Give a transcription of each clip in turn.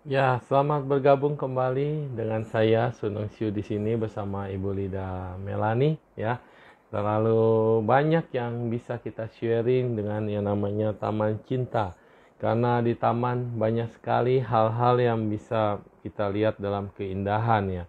Ya, selamat bergabung kembali dengan saya Sunung Siu di sini bersama Ibu Lida Melani ya. Terlalu banyak yang bisa kita sharing dengan yang namanya Taman Cinta. Karena di taman banyak sekali hal-hal yang bisa kita lihat dalam keindahan ya.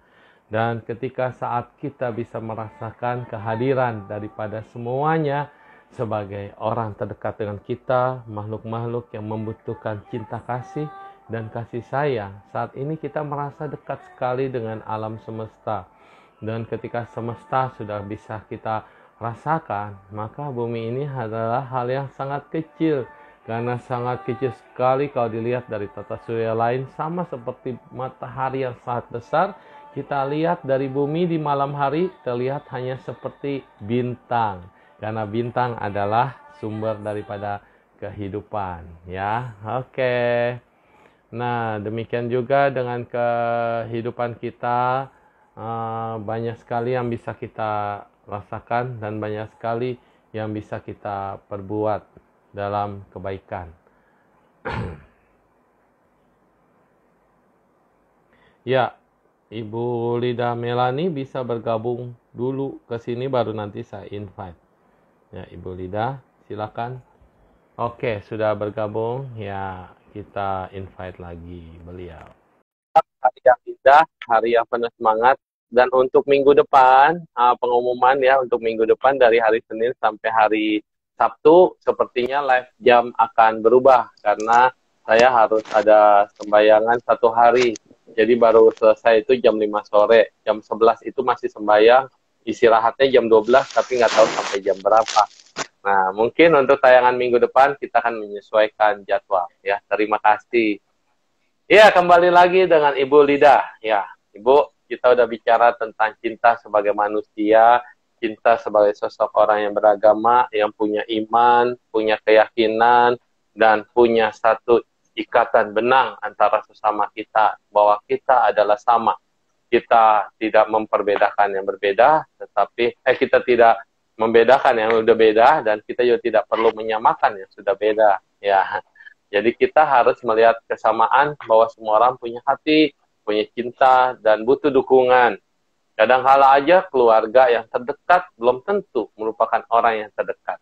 Dan ketika saat kita bisa merasakan kehadiran daripada semuanya sebagai orang terdekat dengan kita, makhluk-makhluk yang membutuhkan cinta kasih dan kasih sayang. Saat ini kita merasa dekat sekali dengan alam semesta. Dan ketika semesta sudah bisa kita rasakan, maka bumi ini adalah hal yang sangat kecil. Karena sangat kecil sekali kalau dilihat dari tata surya lain, sama seperti matahari yang sangat besar, kita lihat dari bumi di malam hari terlihat hanya seperti bintang. Karena bintang adalah sumber daripada kehidupan, ya. Oke. Nah, demikian juga dengan kehidupan kita, banyak sekali yang bisa kita rasakan dan banyak sekali yang bisa kita perbuat dalam kebaikan. Ya, Ibu Lida Melani bisa bergabung dulu ke sini baru nanti saya invite. Ya, Ibu Lida, silakan. Oke, sudah bergabung. Ya, kita invite lagi beliau. Hari yang indah, hari yang penuh semangat. Dan untuk minggu depan, pengumuman ya untuk minggu depan dari hari Senin sampai hari Sabtu, sepertinya live jam akan berubah karena saya harus ada sembayangan 1 hari. Jadi baru selesai itu jam 5 sore, jam 11 itu masih sembayang, istirahatnya jam 12 tapi nggak tahu sampai jam berapa. Nah, mungkin untuk tayangan minggu depan kita akan menyesuaikan jadwal ya. Terima kasih. Iya, kembali lagi dengan Ibu Lida. Ya, Ibu, kita udah bicara tentang cinta sebagai manusia, cinta sebagai sosok orang yang beragama, yang punya iman, punya keyakinan, dan punya satu ikatan benang antara sesama kita, bahwa kita adalah sama. Kita tidak memperbedakan yang berbeda, tetapi kita tidak membedakan yang sudah beda, dan kita juga tidak perlu menyamakan yang sudah beda. Ya, jadi kita harus melihat kesamaan bahwa semua orang punya hati, punya cinta, dan butuh dukungan. Kadang kala aja keluarga yang terdekat belum tentu merupakan orang yang terdekat.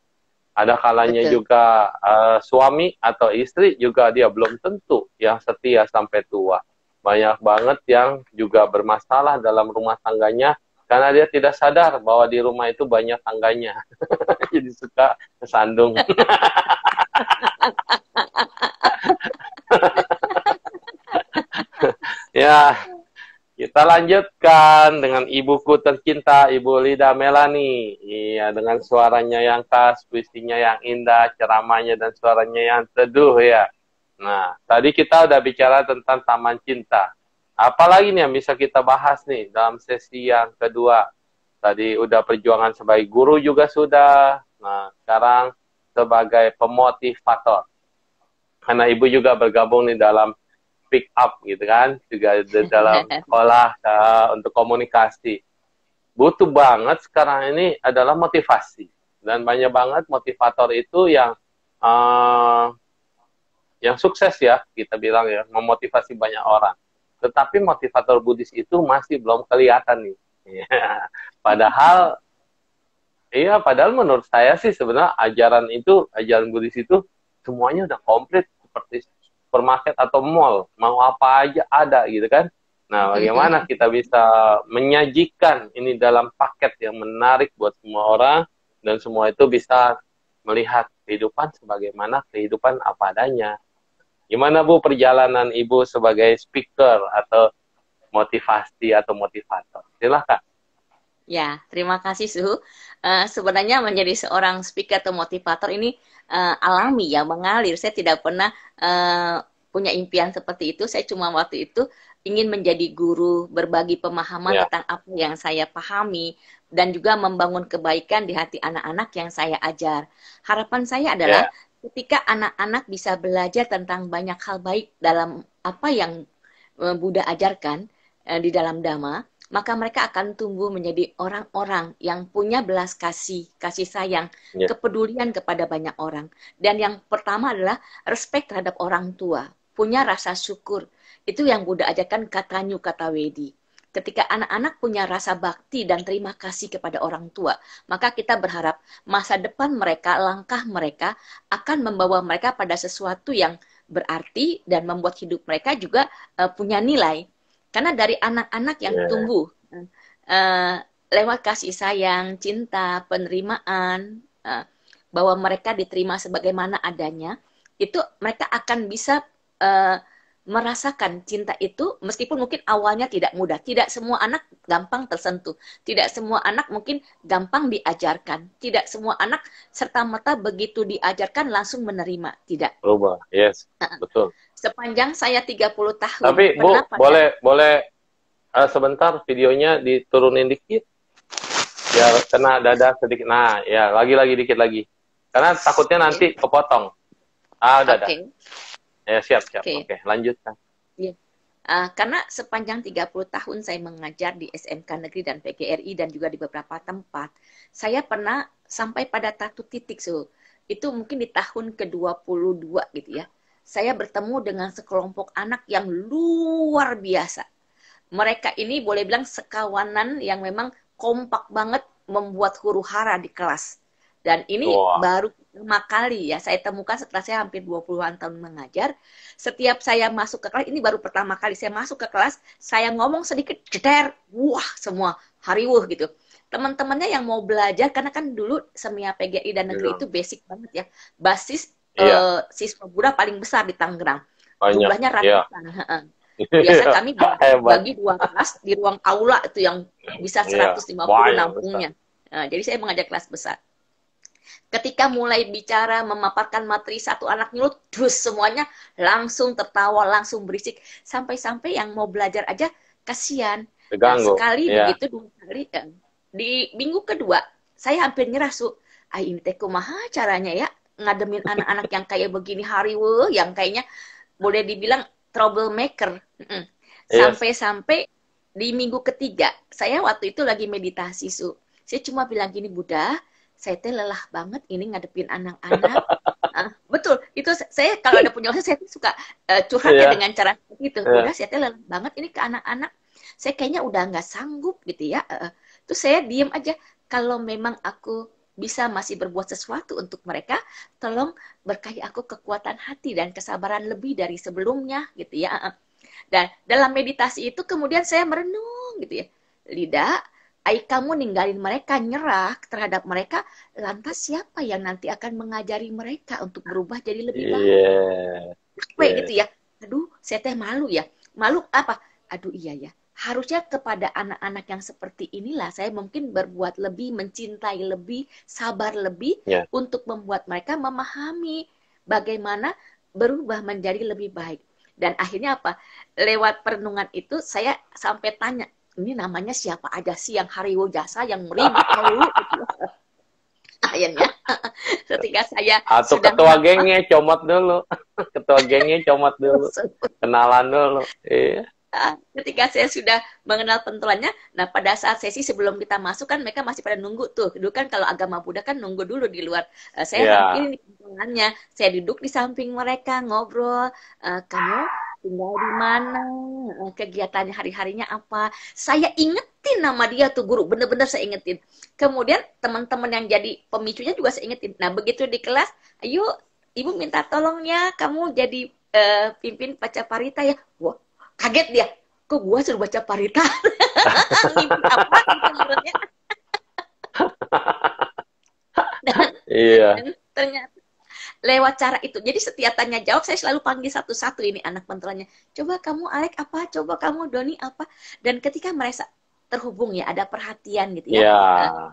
Ada kalanya Betul. juga suami atau istri juga dia belum tentu yang setia sampai tua. Banyak banget yang juga bermasalah dalam rumah tangganya karena dia tidak sadar bahwa di rumah itu banyak tangganya. Jadi suka kesandung. Ya, kita lanjutkan dengan ibuku tercinta, Ibu Lida Melani. Iya, dengan suaranya yang khas, puisinya yang indah, ceramahnya dan suaranya yang teduh ya. Nah, tadi kita udah bicara tentang Taman Cinta. Apalagi nih yang bisa kita bahas nih dalam sesi yang kedua. Tadi udah perjuangan sebagai guru juga sudah. Nah, sekarang sebagai pemotivator. Karena ibu juga bergabung nih dalam pick up gitu kan, juga dalam sekolah untuk komunikasi. Butuh banget sekarang ini adalah motivasi, dan banyak banget motivator itu uh, yang sukses ya, kita bilang ya, memotivasi banyak orang. Tetapi motivator Buddhis itu masih belum kelihatan nih. Padahal, iya, padahal menurut saya sih sebenarnya ajaran Buddhis itu semuanya udah komplit seperti supermarket atau mall, mau apa aja ada gitu kan. Nah, bagaimana kita bisa menyajikan ini dalam paket yang menarik buat semua orang dan semua itu bisa melihat kehidupan sebagaimana kehidupan apa adanya. Gimana Bu perjalanan Ibu sebagai speaker atau motivasi atau motivator? Silahkan. Ya, terima kasih Suhu. Sebenarnya menjadi seorang speaker atau motivator ini alami ya, mengalir. Saya tidak pernah eh, punya impian seperti itu. Saya cuma waktu itu ingin menjadi guru, berbagi pemahaman Ya, tentang apa yang saya pahami, dan juga membangun kebaikan di hati anak-anak yang saya ajar. Harapan saya adalah ya, ketika anak-anak bisa belajar tentang banyak hal baik dalam apa yang Buddha ajarkan di dalam Dhamma, maka mereka akan tumbuh menjadi orang-orang yang punya belas kasih, kasih sayang, ya, kepedulian kepada banyak orang. Dan yang pertama adalah respect terhadap orang tua. punya rasa syukur. Itu yang Buddha ajarkan katanyu kata wedi. Ketika anak-anak punya rasa bakti dan terima kasih kepada orang tua, maka kita berharap masa depan mereka, langkah mereka akan membawa mereka pada sesuatu yang berarti dan membuat hidup mereka juga punya nilai. Karena dari anak-anak yang tumbuh uh, lewat kasih sayang, cinta, penerimaan, bahwa mereka diterima sebagaimana adanya, itu mereka akan bisa merasakan cinta itu meskipun mungkin awalnya tidak mudah. Tidak semua anak gampang tersentuh. Tidak semua anak mungkin gampang diajarkan. Tidak semua anak serta-merta begitu diajarkan langsung menerima. Tidak. Berubah, yes, betul. Sepanjang saya 30 tahun. Tapi Bu, boleh sebentar videonya diturunin dikit. Ya, kena dada sedikit. Nah, ya, lagi dikit lagi. Karena takutnya nanti kepotong. Udah. Ya, siap. Oke, lanjutkan. Ya. Karena sepanjang 30 tahun saya mengajar di SMK Negeri dan PGRI dan juga di beberapa tempat, saya pernah sampai pada satu titik, itu mungkin di tahun ke-22 gitu ya. Saya bertemu dengan sekelompok anak yang luar biasa. Mereka ini boleh bilang sekawanan yang memang kompak banget membuat huru-hara di kelas. Dan ini baru pertama kali ya saya temukan setelah saya hampir 20-an tahun mengajar. Setiap saya masuk ke kelas, ini baru pertama kali saya masuk ke kelas, saya ngomong sedikit, jeder, wah semua hariwuh gitu. Teman-temannya yang mau belajar, karena kan dulu Semia PGRI dan Negeri itu basic banget ya. Basis siswa Buddha paling besar di Tangerang. Jumlahnya ratusan. Biasa kami bagi 2 kelas di ruang aula itu yang bisa 150 nampungnya. Jadi saya mengajar kelas besar. Ketika mulai bicara, memaparkan materi, satu anak nyulut, terus semuanya langsung tertawa, langsung berisik. Sampai-sampai yang mau belajar aja kasihan. Sekali begitu, 2 kali. Di minggu kedua, saya hampir nyerah, ini teh kumaha caranya ya, ngademin anak-anak yang kayak begini hariwe, yang kayaknya boleh dibilang troublemaker. Sampai-sampai di minggu ketiga, saya waktu itu lagi meditasi, Saya cuma bilang gini, Buddha, saya teh lelah banget ini ngadepin anak-anak. Betul, itu saya kalau ada punya saya suka curhatnya dengan cara itu. Udah saya teh lelah banget ini ke anak-anak. Saya kayaknya udah nggak sanggup gitu ya. Terus saya diem aja. Kalau memang aku bisa masih berbuat sesuatu untuk mereka, tolong berkahi aku kekuatan hati dan kesabaran lebih dari sebelumnya gitu ya. Dan dalam meditasi itu kemudian saya merenung gitu ya. Lidah, kamu ninggalin mereka, nyerah terhadap mereka, lantas siapa yang nanti akan mengajari mereka untuk berubah jadi lebih baik? Gitu ya. Aduh, saya teh malu ya. Malu apa? Aduh iya ya. Harusnya kepada anak-anak yang seperti inilah saya mungkin berbuat lebih, mencintai lebih, sabar lebih untuk membuat mereka memahami bagaimana berubah menjadi lebih baik. Dan akhirnya apa? Lewat perenungan itu saya sampai tanya, ini namanya siapa aja sih yang hariwo jasa, yang meribut melulu gitu. Akhirnya ketika saya ketua gengnya comot dulu. Ketua gengnya comot dulu. Kenalan dulu. Iya. Ketika saya sudah mengenal pentolannya, nah pada saat sesi sebelum kita masuk kan mereka masih pada nunggu tuh. Dulu kan kalau agama Buddha kan nunggu dulu di luar. Saya hampir di pentolannya, saya duduk di samping mereka ngobrol, kamu tinggal di mana, kegiatannya hari-harinya apa. Saya ingetin nama dia tuh guru, bener-bener saya ingetin. Kemudian teman-teman yang jadi pemicunya juga saya ingetin. Nah begitu di kelas, ayo ibu minta tolongnya, kamu jadi pimpin Pacaparita ya. Wah, kaget dia. Kok gua suruh baca parita? Mimpi apa itu menurutnya? Dan ternyata lewat cara itu. Jadi setiap tanya jawab saya selalu panggil satu-satu ini anak pentolannya. Coba kamu Alek apa? Coba kamu Doni apa? Dan ketika mereka terhubung ya, ada perhatian gitu ya. Iya,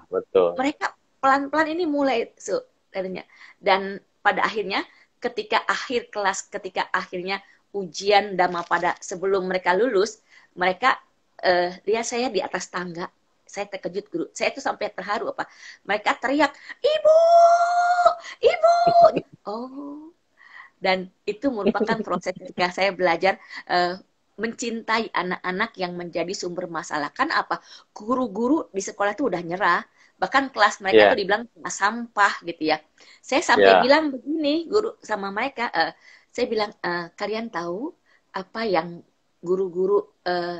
betul. Mereka pelan-pelan ini mulai dan pada akhirnya ketika akhir kelas, ketika akhirnya ujian Dhammapada sebelum mereka lulus, mereka lihat saya di atas tangga. Saya terkejut guru. Saya itu sampai terharu apa? Mereka teriak, "Ibu! Ibu!" Oh. Dan itu merupakan proses ketika saya belajar mencintai anak-anak yang menjadi sumber masalah. Kan apa? Guru-guru di sekolah itu udah nyerah. Bahkan kelas mereka itu dibilang sampah gitu ya. Saya sampai bilang begini guru sama mereka, Saya bilang, kalian tahu apa yang guru-guru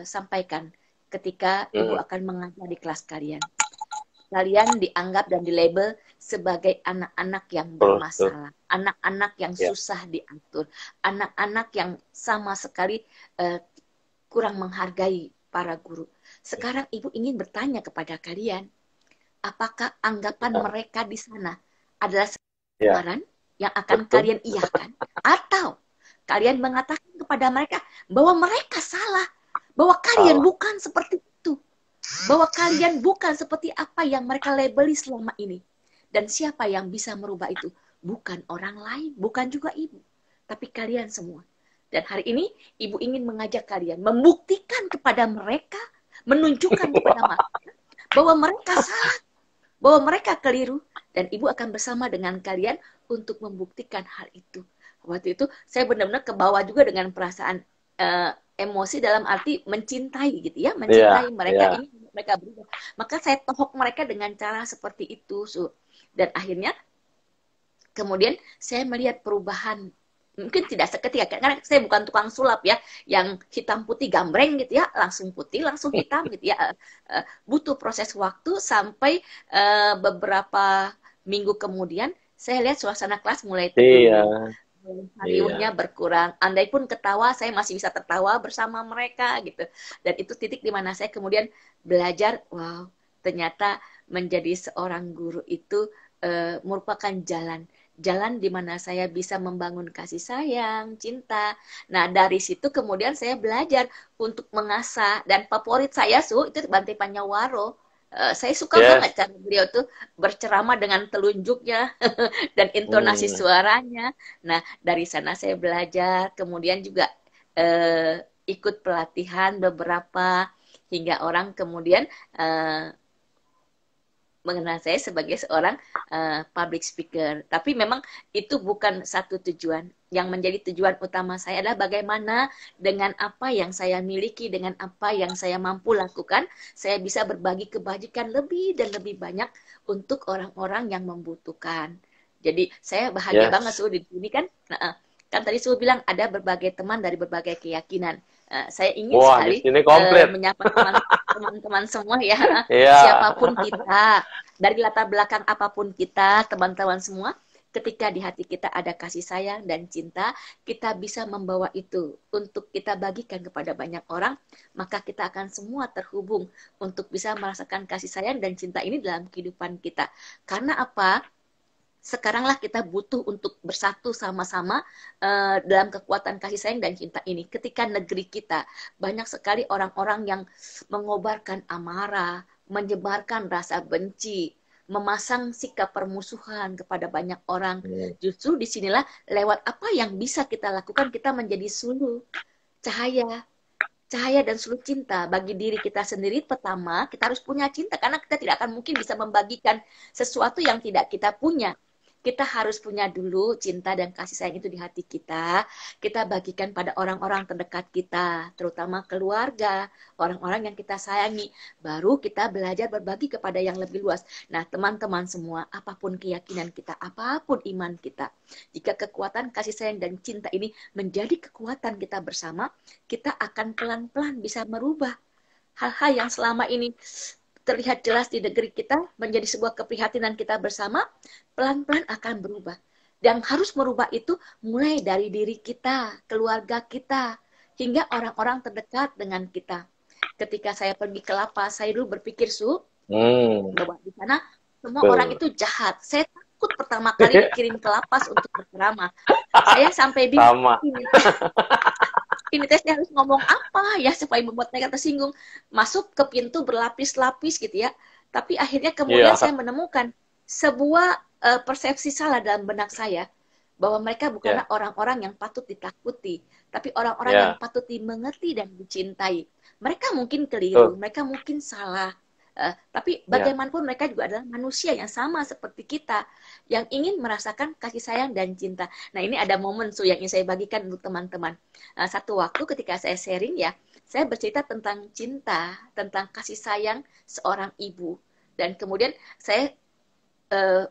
sampaikan ketika ibu akan mengajar di kelas kalian. Kalian dianggap dan dilabel sebagai anak-anak yang bermasalah, anak-anak yang susah diatur, anak-anak yang sama sekali kurang menghargai para guru. Sekarang ibu ingin bertanya kepada kalian, apakah anggapan mereka di sana adalah kebenaran yang akan kalian iakan? Atau kalian mengatakan kepada mereka bahwa mereka salah, bahwa kalian bukan seperti itu, bahwa kalian bukan seperti apa yang mereka labeli selama ini. Dan siapa yang bisa merubah itu? Bukan orang lain, bukan juga ibu, tapi kalian semua. Dan hari ini ibu ingin mengajak kalian membuktikan kepada mereka, menunjukkan kepada mereka bahwa mereka salah, bahwa mereka keliru, dan ibu akan bersama dengan kalian untuk membuktikan hal itu. Waktu itu saya benar-benar ke bawah juga dengan perasaan emosi dalam arti mencintai gitu ya, mencintai mereka, ingin mereka berubah. Maka saya tohok mereka dengan cara seperti itu, dan akhirnya kemudian saya melihat perubahan. Mungkin tidak seketika, karena saya bukan tukang sulap ya, yang hitam putih gambreng gitu ya, langsung putih, langsung hitam gitu ya. Butuh proses waktu sampai beberapa minggu kemudian, saya lihat suasana kelas mulai turun. Riuhnya berkurang. Andai pun ketawa, saya masih bisa tertawa bersama mereka gitu. Dan itu titik di mana saya kemudian belajar, wow, ternyata menjadi seorang guru itu merupakan jalan di mana saya bisa membangun kasih sayang, cinta. Nah, dari situ kemudian saya belajar untuk mengasah, dan favorit saya itu Bante Panyawaro. Saya suka banget cara beliau tuh berceramah dengan telunjuknya dan intonasi suaranya. Nah, dari sana saya belajar, kemudian juga ikut pelatihan beberapa, hingga orang kemudian mengenal saya sebagai seorang public speaker. Tapi memang itu bukan satu tujuan. Yang menjadi tujuan utama saya adalah bagaimana dengan apa yang saya miliki, dengan apa yang saya mampu lakukan, saya bisa berbagi kebajikan lebih dan lebih banyak untuk orang-orang yang membutuhkan. Jadi saya bahagia banget di sini kan. Kan tadi Su bilang ada berbagai teman dari berbagai keyakinan. Saya ingin sekali menyapa teman-teman semua ya, siapapun kita, dari latar belakang apapun kita, teman-teman semua, ketika di hati kita ada kasih sayang dan cinta, kita bisa membawa itu untuk kita bagikan kepada banyak orang, maka kita akan semua terhubung untuk bisa merasakan kasih sayang dan cinta ini dalam kehidupan kita. Karena apa? Sekaranglah kita butuh untuk bersatu sama-sama dalam kekuatan kasih sayang dan cinta ini. Ketika negeri kita banyak sekali orang-orang yang mengobarkan amarah, menyebarkan rasa benci, memasang sikap permusuhan kepada banyak orang. Justru disinilah lewat apa yang bisa kita lakukan, kita menjadi suluh cahaya dan suluh cinta bagi diri kita sendiri. Pertama, kita harus punya cinta, karena kita tidak akan mungkin bisa membagikan sesuatu yang tidak kita punya. Kita harus punya dulu cinta dan kasih sayang itu di hati kita. Kita bagikan pada orang-orang terdekat kita, terutama keluarga, orang-orang yang kita sayangi. Baru kita belajar berbagi kepada yang lebih luas. Nah, teman-teman semua, apapun keyakinan kita, apapun iman kita, jika kekuatan kasih sayang dan cinta ini menjadi kekuatan kita bersama, kita akan pelan-pelan bisa merubah hal-hal yang selama ini terlihat jelas di negeri kita menjadi sebuah keprihatinan kita bersama, pelan-pelan akan berubah. Dan harus merubah itu mulai dari diri kita, keluarga kita, hingga orang-orang terdekat dengan kita. Ketika saya pergi ke lapas, saya dulu berpikir, bahwa di sana semua orang itu jahat. Saya takut pertama kali dikirim ke lapas untuk berceramah. Saya sampai bingung, ini tesnya harus ngomong apa ya supaya membuat mereka tersinggung. Masuk ke pintu berlapis-lapis gitu ya. Tapi akhirnya kemudian saya menemukan sebuah persepsi salah dalam benak saya, bahwa mereka bukanlah orang-orang yang patut ditakuti, tapi orang-orang yang patut dimengerti dan dicintai. Mereka mungkin keliru, mereka mungkin salah, tapi bagaimanapun mereka juga adalah manusia yang sama seperti kita, yang ingin merasakan kasih sayang dan cinta. Nah, ini ada momen yang ingin saya bagikan untuk teman-teman. Satu waktu ketika saya sharing ya, saya bercerita tentang cinta, tentang kasih sayang seorang ibu. Dan kemudian saya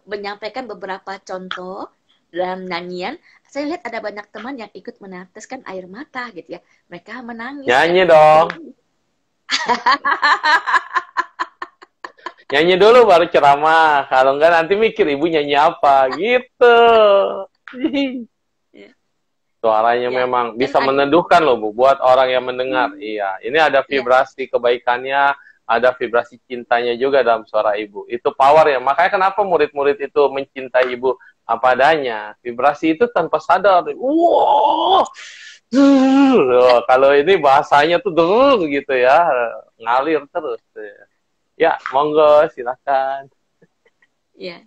menyampaikan beberapa contoh dalam nyanyian, saya lihat ada banyak teman yang ikut meneteskan air mata gitu ya. Mereka menangis ya. Nyanyi dong. Nyanyi dulu baru ceramah. Kalau enggak nanti mikir ibu nyanyi apa gitu. Suaranya Ya, memang kan bisa ada. meneduhkan loh Bu buat orang yang mendengar. Iya, ini ada Ya, vibrasi kebaikannya, ada vibrasi cintanya juga dalam suara ibu. Itu power ya. Makanya kenapa murid-murid itu mencintai ibu apa adanya. Vibrasi itu tanpa sadar. Wow. Kalau ini bahasanya tuh gitu ya, ngalir terus. Ya, monggo silakan. ya.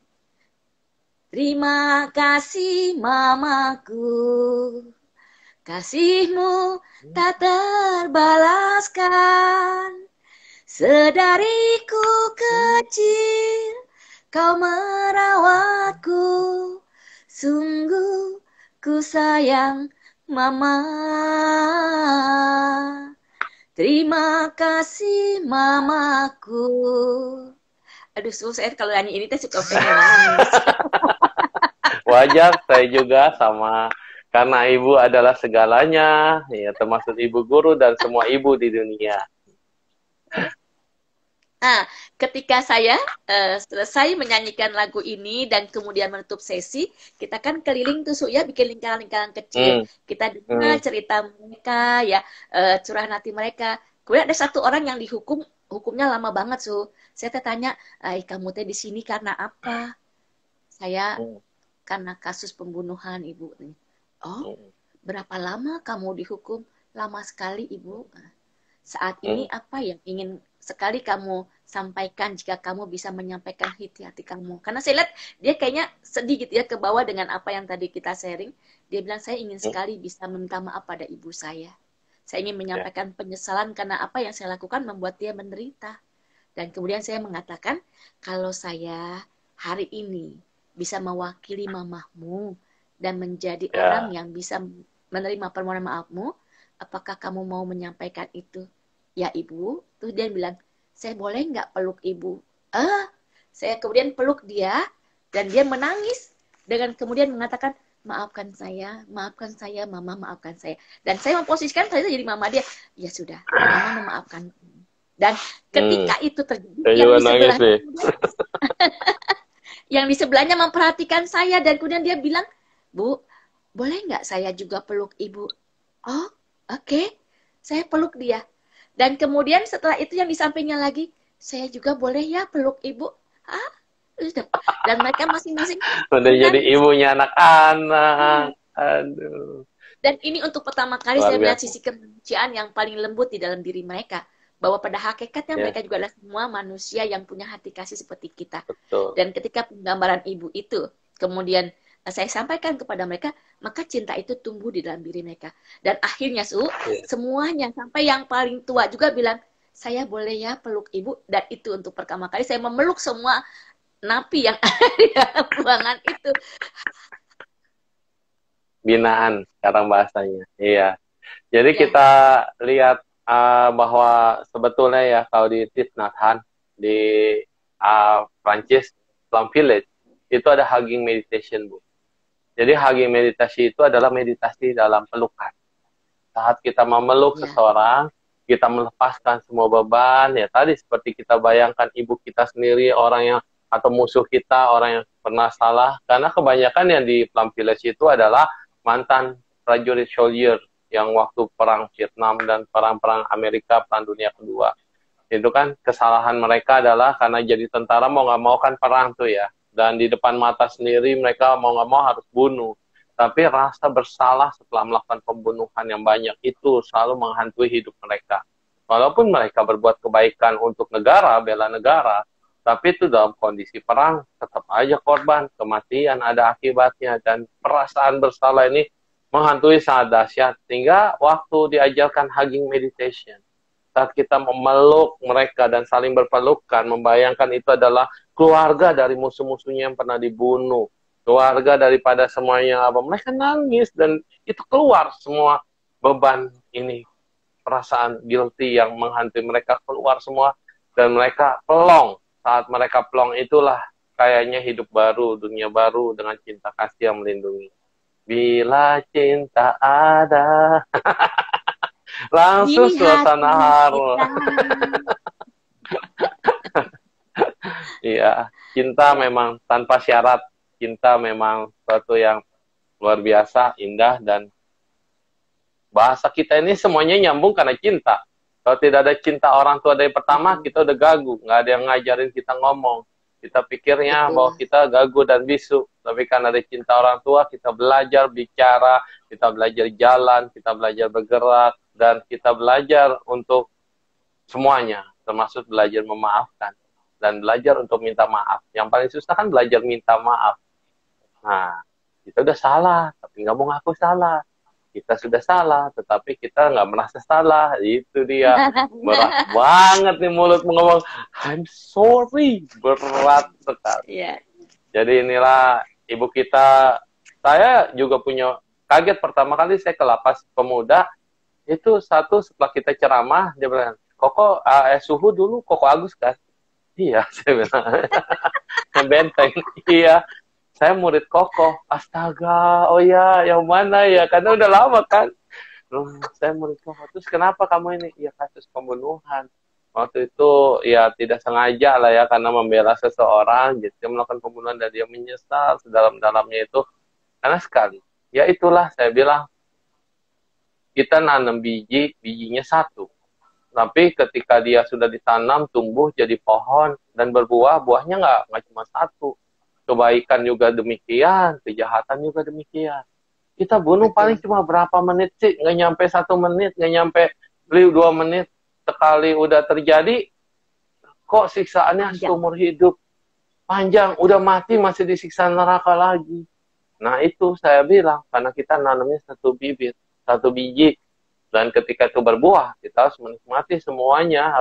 Terima kasih mamaku, kasihmu tak terbalaskan. Sedariku kecil, kau merawatku. Sungguh ku sayang mama. Terima kasih mamaku. Aduh, saya kalau nyanyi ini tuh suka pengen nangis. Wajar, saya juga sama. Karena ibu adalah segalanya, ya termasuk ibu guru dan semua ibu di dunia. Nah, ketika saya selesai menyanyikan lagu ini dan kemudian menutup sesi, kita kan keliling tuh Su, ya, bikin lingkaran-lingkaran kecil. Kita dengar cerita mereka, ya, curahan hati mereka. Kemudian ada satu orang yang dihukum, hukumnya lama banget Su. Saya tanya, kamu teh di sini karena apa? Saya karena kasus pembunuhan Ibu. Oh, berapa lama kamu dihukum? Lama sekali Ibu. Saat ini apa yang ingin sekali kamu sampaikan jika kamu bisa menyampaikan hati kamu? Karena saya lihat dia kayaknya sedih gitu ya ke bawah dengan apa yang tadi kita sharing. Dia bilang saya ingin sekali bisa meminta maaf pada ibu saya. Saya ingin menyampaikan penyesalan karena apa yang saya lakukan membuat dia menderita. Dan kemudian saya mengatakan kalau saya hari ini bisa mewakili mamahmu dan menjadi orang yang bisa menerima permohonan maafmu, apakah kamu mau menyampaikan itu? Ya ibu, terus dia bilang, saya boleh nggak peluk ibu? Saya kemudian peluk dia, dan dia menangis, dengan kemudian mengatakan, maafkan saya, mama maafkan saya. Dan saya memposisikan saya jadi mama dia, ya sudah, mama memaafkan. Dan ketika itu terjadi, yang di sebelahnya, yang di sebelahnya memperhatikan saya, dan kemudian dia bilang, Bu, boleh nggak saya juga peluk ibu? Oh, oke. Saya peluk dia. Dan kemudian setelah itu yang di sampingnya lagi, saya juga boleh ya peluk ibu. Dan mereka masing-masing udah jadi ibunya anak-anak. Aduh. Dan ini untuk pertama kali saya melihat sisi kemanusiaan yang paling lembut di dalam diri mereka. Bahwa pada hakikatnya mereka juga adalah semua manusia yang punya hati kasih seperti kita. Betul. Dan ketika penggambaran ibu itu kemudian saya sampaikan kepada mereka, maka cinta itu tumbuh di dalam diri mereka. Dan akhirnya semuanya sampai yang paling tua juga bilang, saya boleh ya peluk ibu. Dan itu untuk pertama kali saya memeluk semua napi yang ada di dalam ruangan itu. Binaan sekarang bahasanya. Iya. Jadi kita lihat bahwa sebetulnya ya kalau di Thich Nhat Hanh di Prancis, Plum Village, itu ada hugging meditation, Bu. Jadi hugging meditasi itu adalah meditasi dalam pelukan. Saat kita memeluk seseorang, kita melepaskan semua beban, ya tadi seperti kita bayangkan ibu kita sendiri, orang yang atau musuh kita, orang yang pernah salah, karena kebanyakan yang di Plum Village itu adalah mantan prajurit soldier yang waktu perang Vietnam dan perang-perang Amerika, perang dunia kedua. Itu kan kesalahan mereka adalah karena jadi tentara mau nggak mau kan perang tuh ya. Dan di depan mata sendiri mereka mau nggak mau harus bunuh. Tapi rasa bersalah setelah melakukan pembunuhan yang banyak itu selalu menghantui hidup mereka. Walaupun mereka berbuat kebaikan untuk negara, bela negara, tapi itu dalam kondisi perang, tetap aja korban, kematian ada akibatnya. Dan perasaan bersalah ini menghantui sangat dahsyat. Sehingga waktu diajarkan hugging meditation, saat kita memeluk mereka dan saling berpelukan, membayangkan itu adalah keluarga dari musuh-musuhnya yang pernah dibunuh, keluarga daripada semuanya apa, mereka nangis dan itu keluar semua beban ini, perasaan guilty yang menghantui mereka keluar semua dan mereka pelong. Saat mereka pelong itulah kayaknya hidup baru, dunia baru dengan cinta kasih yang melindungi. Bila cinta ada, langsung Di suasana hati haru. kita. Iya, cinta memang tanpa syarat. Cinta memang sesuatu yang luar biasa, indah, dan bahasa kita ini semuanya nyambung karena cinta. Kalau tidak ada cinta orang tua dari pertama, kita udah gagu. Nggak ada yang ngajarin kita ngomong. Kita pikirnya bahwa Betul. kita gagu dan bisu. Tapi karena ada cinta orang tua, kita belajar bicara, kita belajar jalan, kita belajar bergerak, dan kita belajar untuk semuanya. Termasuk belajar memaafkan. Dan belajar untuk minta maaf. Yang paling susah kan belajar minta maaf. Nah, kita udah salah, tapi nggak mau ngaku salah. Kita sudah salah, tetapi kita nggak merasa salah. Itu dia. Berat banget nih mulut ngomong, I'm sorry. Berat sekali. Iya. Jadi inilah ibu kita. Saya juga punya, kaget pertama kali saya ke lapas pemuda. Itu satu setelah kita ceramah, dia bilang, Koko, Suhu dulu Koko Agus kan? Iya, saya bilang. Benteng, iya. Saya murid Koko. Astaga, oh ya, yang mana ya? Karena udah lama kan. Saya murid Koko. Terus kenapa kamu ini? Ya kasus pembunuhan. Waktu itu ya tidak sengaja lah ya, karena membela seseorang. Jadi dia melakukan pembunuhan dan dia menyesal sedalam-dalamnya itu. Karena sekali. Ya itulah saya bilang. Kita nanam biji, bijinya satu. Tapi ketika dia sudah ditanam, tumbuh jadi pohon dan berbuah, buahnya nggak cuma satu. Kebaikan juga demikian, kejahatan juga demikian. Kita bunuh paling cuma berapa menit sih? Nggak nyampe 1 menit, nggak nyampe 2 menit. Sekali udah terjadi, kok siksaannya seumur hidup. Panjang, udah mati masih disiksa neraka lagi. Nah itu saya bilang, karena kita nanamnya satu bibit, satu biji. Dan ketika itu berbuah, kita harus menikmati semuanya,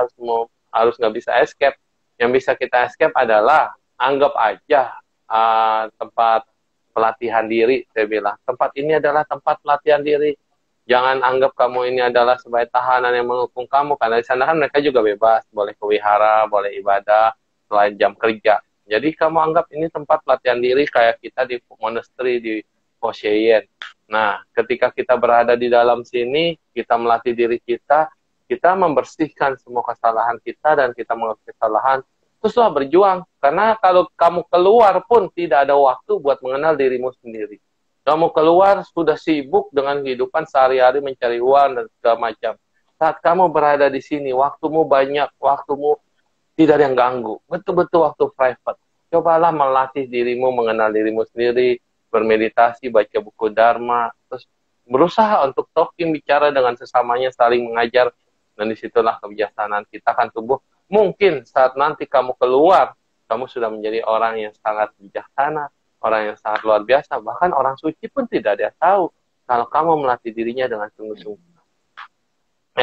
harus nggak bisa escape. Yang bisa kita escape adalah, anggap aja tempat pelatihan diri, saya bilang. Tempat ini adalah tempat pelatihan diri. Jangan anggap kamu ini adalah sebagai tahanan yang menghukum kamu, karena di sana kan mereka juga bebas, boleh ke wihara, boleh ibadah, selain jam kerja. Jadi kamu anggap ini tempat pelatihan diri kayak kita di monastery di Fosheyen. Nah, ketika kita berada di dalam sini, kita melatih diri kita membersihkan semua kesalahan kita, dan kita mengerti kesalahan, teruslah berjuang. Karena kalau kamu keluar pun tidak ada waktu buat mengenal dirimu sendiri. Kamu keluar sudah sibuk dengan kehidupan sehari-hari mencari uang dan segala macam. Saat kamu berada di sini, waktumu banyak, waktumu tidak ada yang ganggu. Betul-betul waktu private. Cobalah melatih dirimu, mengenal dirimu sendiri, bermeditasi, baca buku Dharma, terus berusaha untuk talking, bicara dengan sesamanya, saling mengajar, dan disitulah kebijaksanaan kita akan tumbuh. Mungkin saat nanti kamu keluar, kamu sudah menjadi orang yang sangat bijaksana, orang yang sangat luar biasa. Bahkan orang suci pun tidak ada yang tahu kalau kamu melatih dirinya dengan sungguh-sungguh.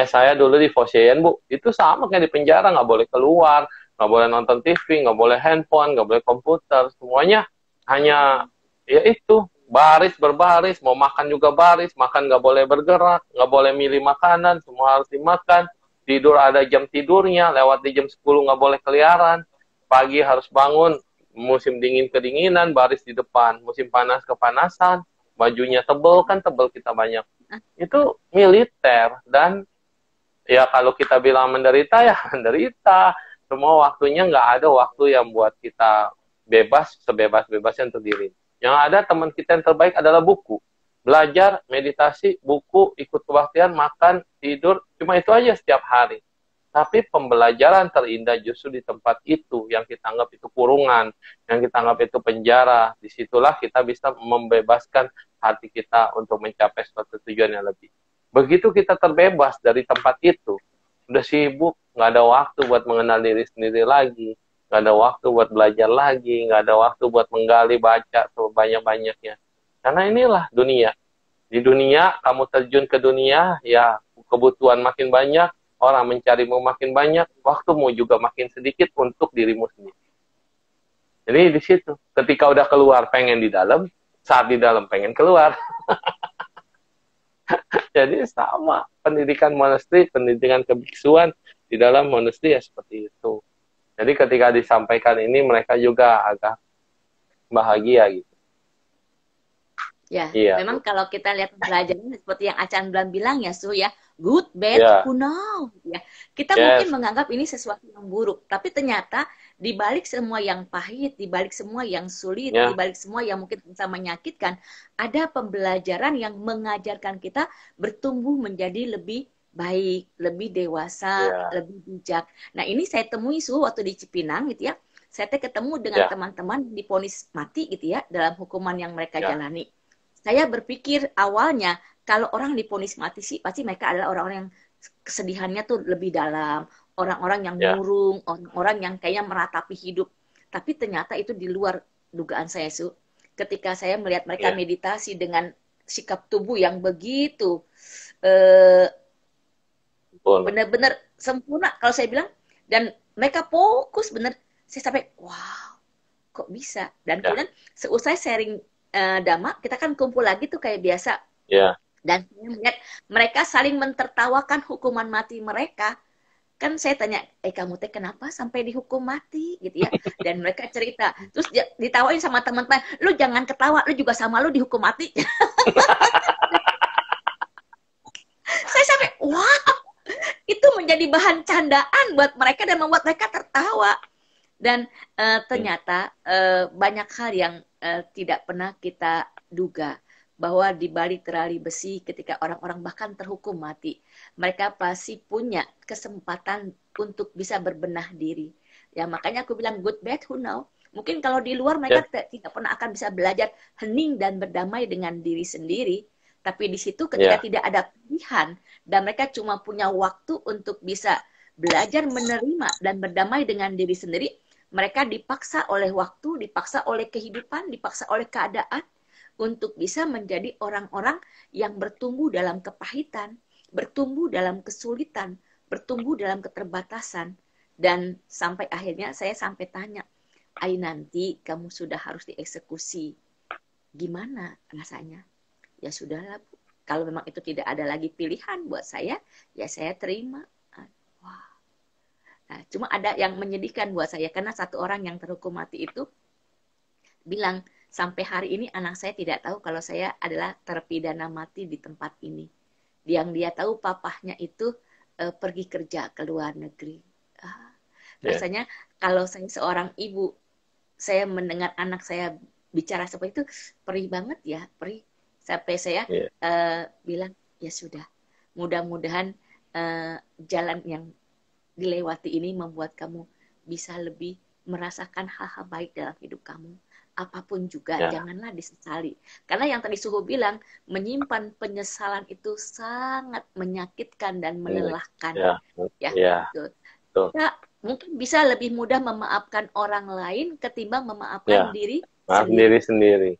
Saya dulu di Fosheyen, Bu, itu sama kayak di penjara, nggak boleh keluar, nggak boleh nonton TV, nggak boleh handphone, nggak boleh komputer, semuanya hanya ya itu, baris berbaris, mau makan juga baris, makan nggak boleh bergerak, nggak boleh milih makanan, semua harus dimakan. Tidur ada jam tidurnya, lewat di jam 10 nggak boleh keliaran. Pagi harus bangun, musim dingin kedinginan, baris di depan. Musim panas kepanasan, bajunya tebel, kan tebel kita banyak. Itu militer, dan ya kalau kita bilang menderita, ya menderita. Semua waktunya nggak ada waktu yang buat kita bebas, sebebas-bebasnya untuk diri. Yang ada teman kita yang terbaik adalah buku. Belajar, meditasi, buku, ikut kebaktian, makan, tidur, cuma itu aja setiap hari. Tapi pembelajaran terindah justru di tempat itu, yang kita anggap itu kurungan, yang kita anggap itu penjara. Disitulah kita bisa membebaskan hati kita untuk mencapai suatu tujuan yang lebih. Begitu kita terbebas dari tempat itu, udah sibuk, nggak ada waktu buat mengenal diri sendiri lagi, nggak ada waktu buat belajar lagi, nggak ada waktu buat menggali, baca sebanyak-banyaknya. Karena inilah dunia. Di dunia, kamu terjun ke dunia, ya kebutuhan makin banyak, orang mencarimu makin banyak, waktumu juga makin sedikit untuk dirimu sendiri. Jadi di situ, ketika udah keluar pengen di dalam, saat di dalam pengen keluar. Jadi sama, pendidikan monasteri, pendidikan kebiksuan di dalam monasteri ya seperti itu. Jadi ketika disampaikan ini, mereka juga agak bahagia gitu. Ya, Iya, memang kalau kita lihat pelajaran seperti yang Acan Blan bilang ya, Su ya, good, bad, ya, who know, ya. Kita mungkin yes, menganggap ini sesuatu yang buruk, tapi ternyata di balik semua yang pahit, di balik semua yang sulit, di ya, balik semua yang mungkin bisa menyakitkan, ada pembelajaran yang mengajarkan kita bertumbuh menjadi lebih baik, lebih dewasa, ya, lebih bijak. Nah, ini saya temui Su waktu di Cipinang gitu ya. Saya ketemu dengan ya, teman-teman divonis mati gitu ya dalam hukuman yang mereka ya, jalani. Saya berpikir awalnya kalau orang divonis mati sih pasti mereka adalah orang-orang yang kesedihannya tuh lebih dalam, orang-orang yang ya, murung, orang-orang yang kayaknya meratapi hidup. Tapi ternyata itu di luar dugaan saya, Su. Ketika saya melihat mereka ya, meditasi dengan sikap tubuh yang begitu eh, betul. benar-benar sempurna kalau saya bilang, dan mereka fokus bener, saya sampai wow, kok bisa. Dan Ya, kemudian seusai sharing dhamma, kita kan kumpul lagi tuh kayak biasa, ya, dan saya melihat mereka saling mentertawakan hukuman mati mereka. Kan saya tanya, kamu teh kenapa sampai dihukum mati gitu ya? Dan mereka cerita, terus ditawain sama teman-teman, lu jangan ketawa, lu juga sama lu dihukum mati. Saya sampai wah, itu menjadi bahan candaan buat mereka dan membuat mereka tertawa. Dan ternyata banyak hal yang tidak pernah kita duga, bahwa di balik terali besi ketika orang-orang bahkan terhukum mati, mereka pasti punya kesempatan untuk bisa berbenah diri. Ya makanya aku bilang good bad who know. Mungkin kalau di luar mereka ya, tidak pernah akan bisa belajar hening dan berdamai dengan diri sendiri. Tapi di situ ketika ya, tidak ada pilihan dan mereka cuma punya waktu untuk bisa belajar menerima dan berdamai dengan diri sendiri, mereka dipaksa oleh waktu, dipaksa oleh kehidupan, dipaksa oleh keadaan untuk bisa menjadi orang-orang yang bertumbuh dalam kepahitan, bertumbuh dalam kesulitan, bertumbuh dalam keterbatasan. Dan sampai akhirnya saya sampai tanya, "Ai nanti kamu sudah harus dieksekusi. Gimana rasanya?" Ya sudahlah, Bu. Kalau memang itu tidak ada lagi pilihan buat saya, ya saya terima. Wah. Nah, cuma ada yang menyedihkan buat saya karena satu orang yang terhukum mati itu bilang, sampai hari ini anak saya tidak tahu kalau saya adalah terpidana mati di tempat ini. Yang dia tahu papahnya itu pergi kerja ke luar negeri. Ah, ya, rasanya kalau saya seorang ibu, saya mendengar anak saya bicara seperti itu, perih banget ya, perih. Sampai saya ya, bilang, ya sudah, mudah-mudahan jalan yang dilewati ini membuat kamu bisa lebih merasakan hal-hal baik dalam hidup kamu. Apapun juga, ya, janganlah disesali. Karena yang tadi Suhu bilang, menyimpan penyesalan itu sangat menyakitkan dan melelahkan. ya, Ya, ya, betul. betul. Kita mungkin bisa lebih mudah memaafkan orang lain ketimbang Ya, memaafkan diri maaf sendiri. diri sendiri.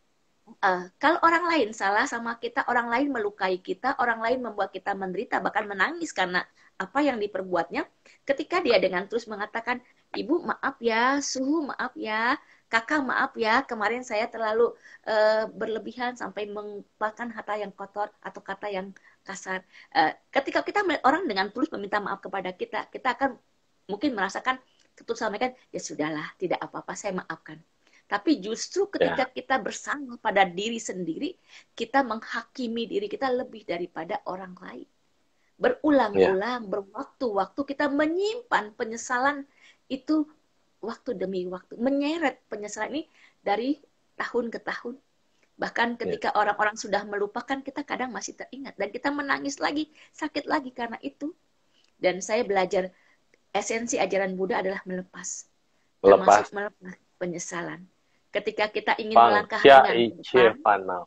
Kalau orang lain salah sama kita, orang lain melukai kita, orang lain membuat kita menderita, bahkan menangis karena apa yang diperbuatnya, ketika dia dengan terus mengatakan, ibu maaf ya, suhu maaf ya, kakak maaf ya, kemarin saya terlalu berlebihan sampai mengeluarkan kata yang kotor atau kata yang kasar. Ketika kita orang dengan tulus meminta maaf kepada kita, kita akan mungkin merasakan ketulusan mereka, ya sudahlah, tidak apa-apa, saya maafkan. Tapi justru ketika Ya, kita bersama pada diri sendiri, kita menghakimi diri kita lebih daripada orang lain. ya, Berulang-ulang, berwaktu-waktu kita menyimpan penyesalan itu waktu demi waktu. Menyeret penyesalan ini dari tahun ke tahun. Bahkan ya, ketika orang-orang sudah melupakan, kita kadang masih teringat. Dan kita menangis lagi, sakit lagi karena itu. Dan saya belajar esensi ajaran Buddha adalah melepas. Termasuk lepas melepas penyesalan. Ketika kita ingin pang melangkah cia ringan ke icie depan, panau.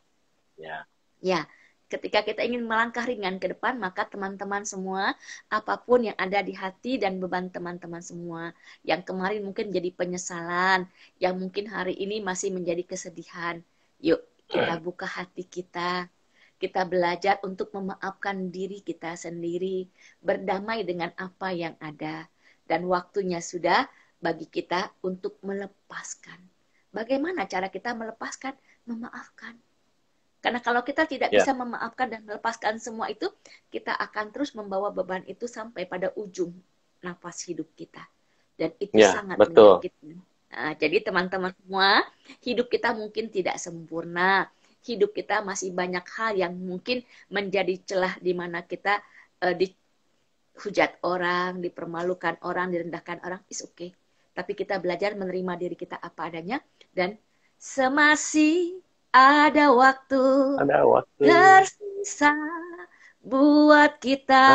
Ya, ya, ketika kita ingin melangkah ringan ke depan, maka teman-teman semua, apapun yang ada di hati dan beban teman-teman semua, yang kemarin mungkin jadi penyesalan, yang mungkin hari ini masih menjadi kesedihan, yuk kita buka hati kita belajar untuk memaafkan diri kita sendiri, berdamai dengan apa yang ada, dan waktunya sudah bagi kita untuk melepaskan. Bagaimana cara kita melepaskan? Memaafkan. Karena kalau kita tidak ya, bisa memaafkan dan melepaskan semua itu, kita akan terus membawa beban itu sampai pada ujung nafas hidup kita. Dan itu ya, sangat betul. menyakitkan. Jadi teman-teman semua, hidup kita mungkin tidak sempurna. Hidup kita masih banyak hal yang mungkin menjadi celah di mana kita dihujat orang, dipermalukan orang, direndahkan orang. It's okay. Tapi kita belajar menerima diri kita apa adanya. Dan semasih ada waktu tersisa buat kita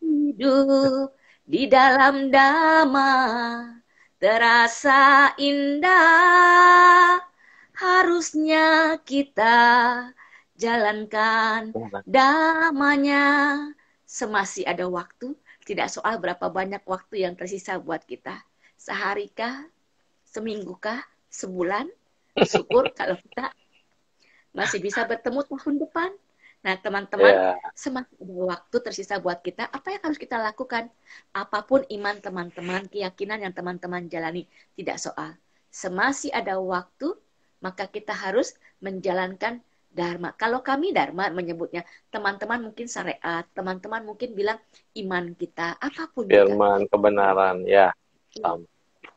hidup di dalam damai. Terasa indah, harusnya kita jalankan damanya. Semasih ada waktu, tidak soal berapa banyak waktu yang tersisa buat kita. Sehari kah, seminggu kah, sebulan, syukur kalau kita masih bisa bertemu tahun depan. Nah, teman-teman, semakin ada waktu tersisa buat kita, apa yang harus kita lakukan? Apapun iman teman-teman, keyakinan yang teman-teman jalani, tidak soal. Semasih ada waktu, maka kita harus menjalankan dharma. Kalau kami dharma menyebutnya, teman-teman mungkin syariat, teman-teman mungkin bilang iman kita, apapun firman, kebenaran, ya.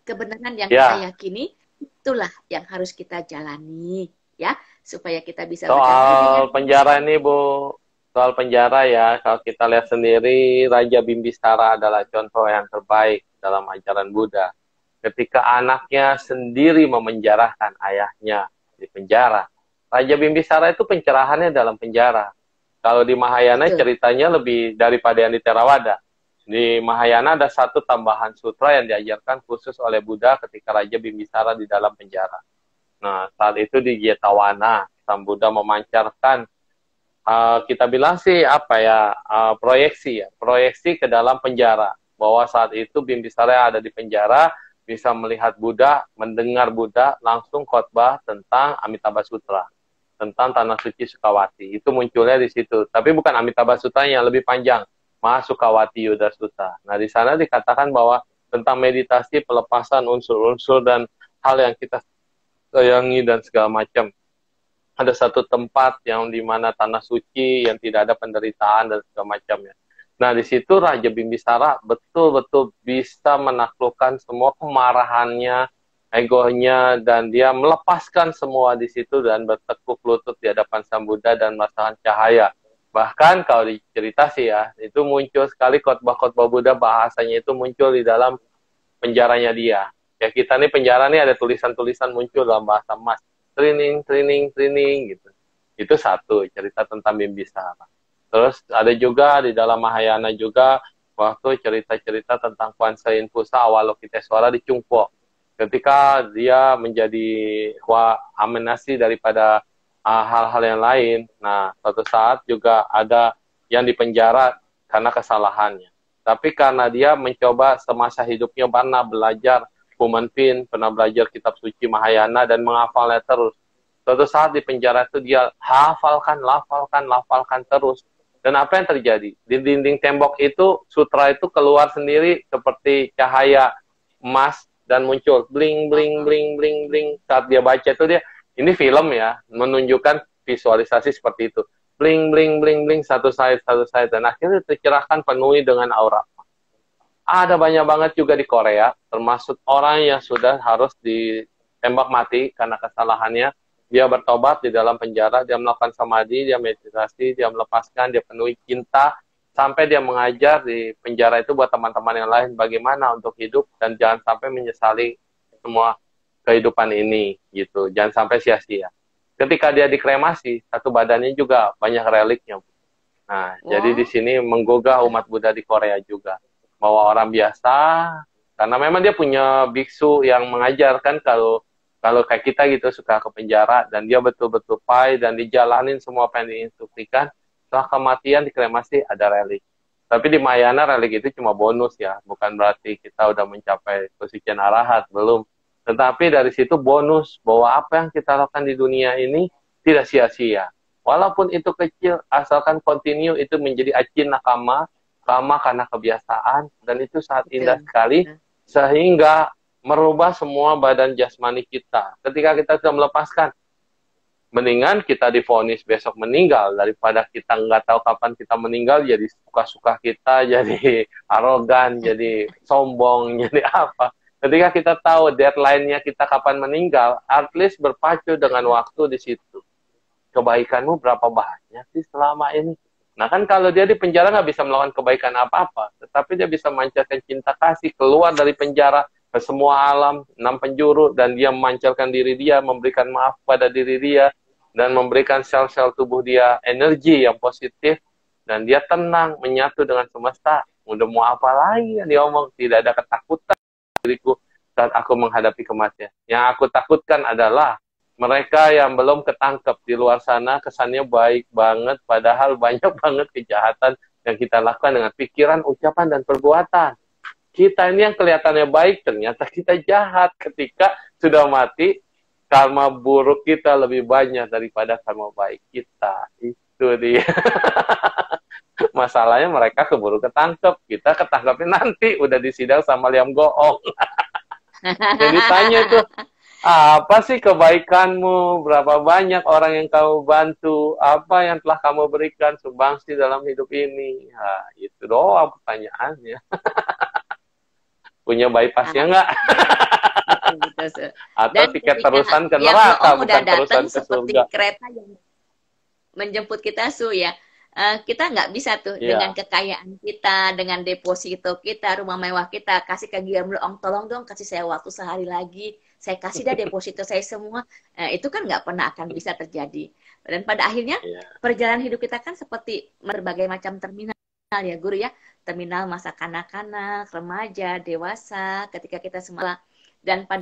Kebenaran yang kita yakini, itulah yang harus kita jalani, ya. Supaya kita bisa soal penjara ini, Bu. Soal penjara ya, kalau kita lihat sendiri, Raja Bimbisara adalah contoh yang terbaik dalam ajaran Buddha. Ketika anaknya sendiri memenjarakan ayahnya di penjara. Raja Bimbisara itu pencerahannya dalam penjara. Kalau di Mahayana ceritanya lebih daripada yang di Theravada. Di Mahayana ada satu tambahan sutra yang diajarkan khusus oleh Buddha ketika Raja Bimbisara di dalam penjara. Nah, saat itu di Jetawana, Sang Buddha memancarkan, kita bilang sih apa ya, proyeksi ke dalam penjara. Bahwa saat itu Bimbisara ada di penjara, bisa melihat Buddha, mendengar Buddha, langsung khotbah tentang Amitabha Sutra, tentang Tanah Suci Sukawati. Itu munculnya di situ. Tapi bukan Amitabha Sutra yang lebih panjang, Mahasukawati Yuddha Sutra. Nah, di sana dikatakan bahwa tentang meditasi, pelepasan unsur-unsur dan hal yang kita sayangi dan segala macam. Ada satu tempat yang dimana tanah suci yang tidak ada penderitaan dan segala macamnya. Nah, di situ Raja Bimbisara betul-betul bisa menaklukkan semua kemarahannya, egonya, dan dia melepaskan semua di situ dan bertekuk lutut di hadapan Sang Buddha dan merasakan cahaya. Bahkan kalau dicerita sih ya, itu muncul sekali khotbah-khotbah Buddha, bahasanya itu muncul di dalam penjaranya dia. Ya, kita nih penjara nih ada tulisan-tulisan muncul dalam bahasa emas. Training gitu. Itu satu cerita tentang Bimbisara. Terus ada juga di dalam Mahayana juga waktu cerita-cerita tentang Kwansein Pusa Avalokiteswara di Chungpo. Ketika dia menjadi amenasi daripada hal-hal yang lain. Nah, suatu saat juga ada yang dipenjara karena kesalahannya. Tapi karena dia mencoba semasa hidupnya pernah belajar Human Pin, pernah belajar kitab suci Mahayana dan menghafalnya terus. Suatu saat di penjara itu dia hafalkan terus. Dan apa yang terjadi? Di dinding tembok itu, sutra itu keluar sendiri seperti cahaya emas dan muncul bling bling bling bling bling. Saat dia baca itu dia, ini film ya, menunjukkan visualisasi seperti itu. Bling bling bling bling, satu side dan akhirnya tercerahkan penuhi dengan aura. Ada banyak banget juga di Korea, termasuk orang yang sudah harus ditembak mati karena kesalahannya. Dia bertobat di dalam penjara, dia melakukan samadhi, dia meditasi, dia melepaskan, dia penuhi cinta, sampai dia mengajar di penjara itu buat teman-teman yang lain bagaimana untuk hidup dan jangan sampai menyesali semua kehidupan ini, gitu. Jangan sampai sia-sia. Ketika dia dikremasi, satu badannya juga banyak reliknya. Nah, jadi di sini menggugah umat Buddha di Korea juga. Bahwa orang biasa, karena memang dia punya biksu yang mengajarkan kalau kayak kita gitu suka ke penjara dan dia betul-betul pai dan dijalanin semua apa yang diinstruksikan, setelah kematian dikremasi ada relik. Tapi di Mahayana relik itu cuma bonus ya, bukan berarti kita udah mencapai kesucian arahat, belum. Tetapi dari situ bonus bahwa apa yang kita lakukan di dunia ini tidak sia-sia. Walaupun itu kecil, asalkan continue itu menjadi acin nakama, lama karena kebiasaan, dan itu sangat indah sekali, sehingga merubah semua badan jasmani kita. Ketika kita sudah melepaskan, mendingan kita divonis besok meninggal, daripada kita nggak tahu kapan kita meninggal, jadi suka-suka kita, jadi arogan, jadi sombong, jadi apa. Ketika kita tahu deadline-nya kita kapan meninggal, at least berpacu dengan waktu di situ. Kebaikanmu berapa banyak sih selama ini? Nah kan kalau dia di penjara nggak bisa melakukan kebaikan apa-apa, tetapi dia bisa memancarkan cinta kasih keluar dari penjara ke semua alam, 6 penjuru, dan dia memancarkan diri dia, memberikan maaf pada diri dia, dan memberikan sel-sel tubuh dia energi yang positif, dan dia tenang, menyatu dengan semesta. Udah mau apa lagi yang dia omong? Tidak ada ketakutan diriku saat aku menghadapi kematian. Yang aku takutkan adalah mereka yang belum ketangkep di luar sana kesannya baik banget, padahal banyak banget kejahatan yang kita lakukan dengan pikiran, ucapan, dan perbuatan. Kita ini yang kelihatannya baik, ternyata kita jahat. Ketika sudah mati, karma buruk kita lebih banyak daripada karma baik kita. Itu dia. Masalahnya mereka keburu ketangkep. Kita ketangkepnya nanti, udah disidang sama Liam Goong. Jadi tanya tuh, apa sih kebaikanmu? Berapa banyak orang yang kamu bantu? Apa yang telah kamu berikan sumbangsi dalam hidup ini? Nah, itu doang pertanyaannya. Punya bypassnya nggak? Atau tiket terusan ke neraka, bukan terusan ke surga. Kereta yang menjemput kita, Su, ya. Kita nggak bisa tuh dengan kekayaan kita, dengan deposito kita, rumah mewah kita, kasih ke Guillaume Leong, tolong dong kasih saya waktu sehari lagi, saya kasih dah deposito saya semua. Itu kan nggak pernah akan bisa terjadi. Dan pada akhirnya perjalanan hidup kita kan seperti berbagai macam terminal ya Guru ya, terminal masa kanak-kanak, remaja, dewasa, ketika kita semua, dan pada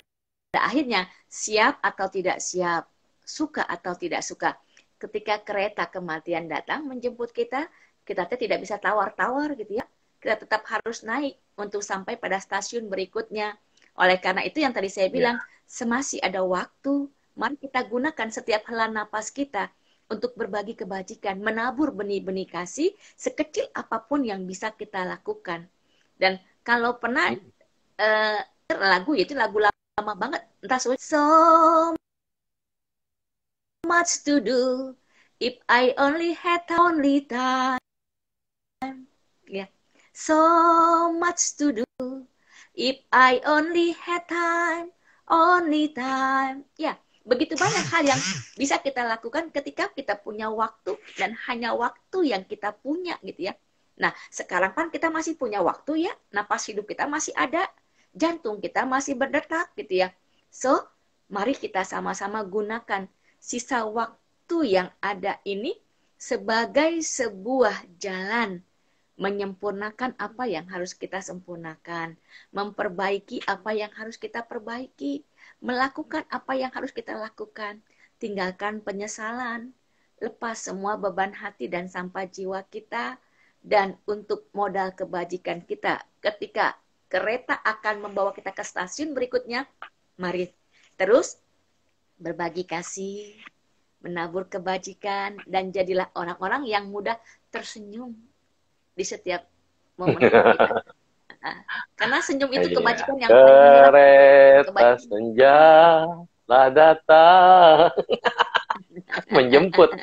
akhirnya siap atau tidak siap, suka atau tidak suka. Ketika kereta kematian datang menjemput kita, kita tidak bisa tawar-tawar gitu ya. Kita tetap harus naik untuk sampai pada stasiun berikutnya. Oleh karena itu yang tadi saya bilang, semasih ada waktu, mari kita gunakan setiap hela napas kita untuk berbagi kebajikan, menabur benih-benih kasih sekecil apapun yang bisa kita lakukan. Dan kalau pernah lagu, itu lagu lama banget, entah so much to do if I only had only time. Yeah. So much to do if I only had time, only time. Ya, begitu banyak hal yang bisa kita lakukan ketika kita punya waktu, dan hanya waktu yang kita punya gitu ya. Nah, sekarang kan kita masih punya waktu ya, napas hidup kita masih ada, jantung kita masih berdetak gitu ya. So, mari kita sama-sama gunakan sisa waktu yang ada ini sebagai sebuah jalan menyempurnakan apa yang harus kita sempurnakan, memperbaiki apa yang harus kita perbaiki, melakukan apa yang harus kita lakukan, tinggalkan penyesalan, lepas semua beban hati dan sampah jiwa kita, dan untuk modal kebajikan kita ketika kereta akan membawa kita ke stasiun berikutnya, mari terus berbagi kasih, menabur kebajikan, dan jadilah orang-orang yang mudah tersenyum di setiap momen kita. Karena senyum itu kebajikan yang kereta senja lah datang menjemput.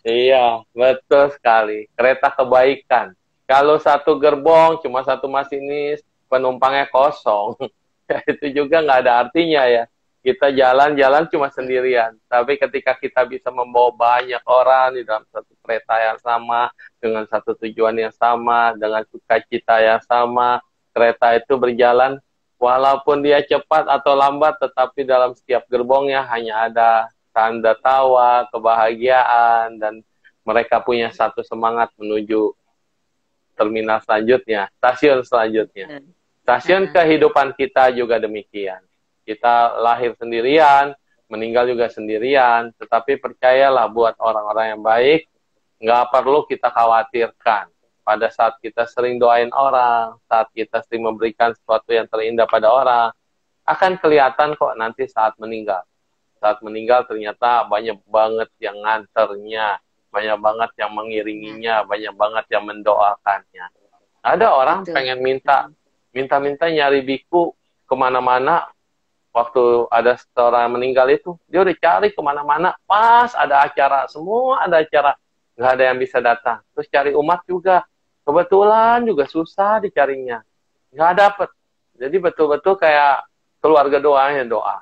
Iya, betul sekali. Kereta kebaikan. Kalau satu gerbong cuma satu masinis, penumpangnya kosong, itu juga nggak ada artinya ya. Kita jalan-jalan cuma sendirian. Tapi ketika kita bisa membawa banyak orang di dalam satu kereta yang sama, dengan satu tujuan yang sama, dengan sukacita yang sama, kereta itu berjalan, walaupun dia cepat atau lambat, tetapi dalam setiap gerbongnya hanya ada tanda tawa, kebahagiaan, dan mereka punya satu semangat menuju terminal selanjutnya, stasiun selanjutnya. Stasiun kehidupan kita juga demikian. Kita lahir sendirian, meninggal juga sendirian, tetapi percayalah buat orang-orang yang baik, nggak perlu kita khawatirkan. Pada saat kita sering doain orang, saat kita sering memberikan sesuatu yang terindah pada orang, akan kelihatan kok nanti saat meninggal. Saat meninggal ternyata banyak banget yang nganternya, banyak banget yang mengiringinya, banyak banget yang mendoakannya. Ada orang pengen minta nyari biku kemana-mana. Waktu ada seorang meninggal itu, dia udah cari kemana-mana, pas ada acara, semua ada acara, nggak ada yang bisa datang. Terus cari umat juga, kebetulan juga susah dicarinya, nggak dapet. Jadi betul-betul kayak keluarga doanya doa.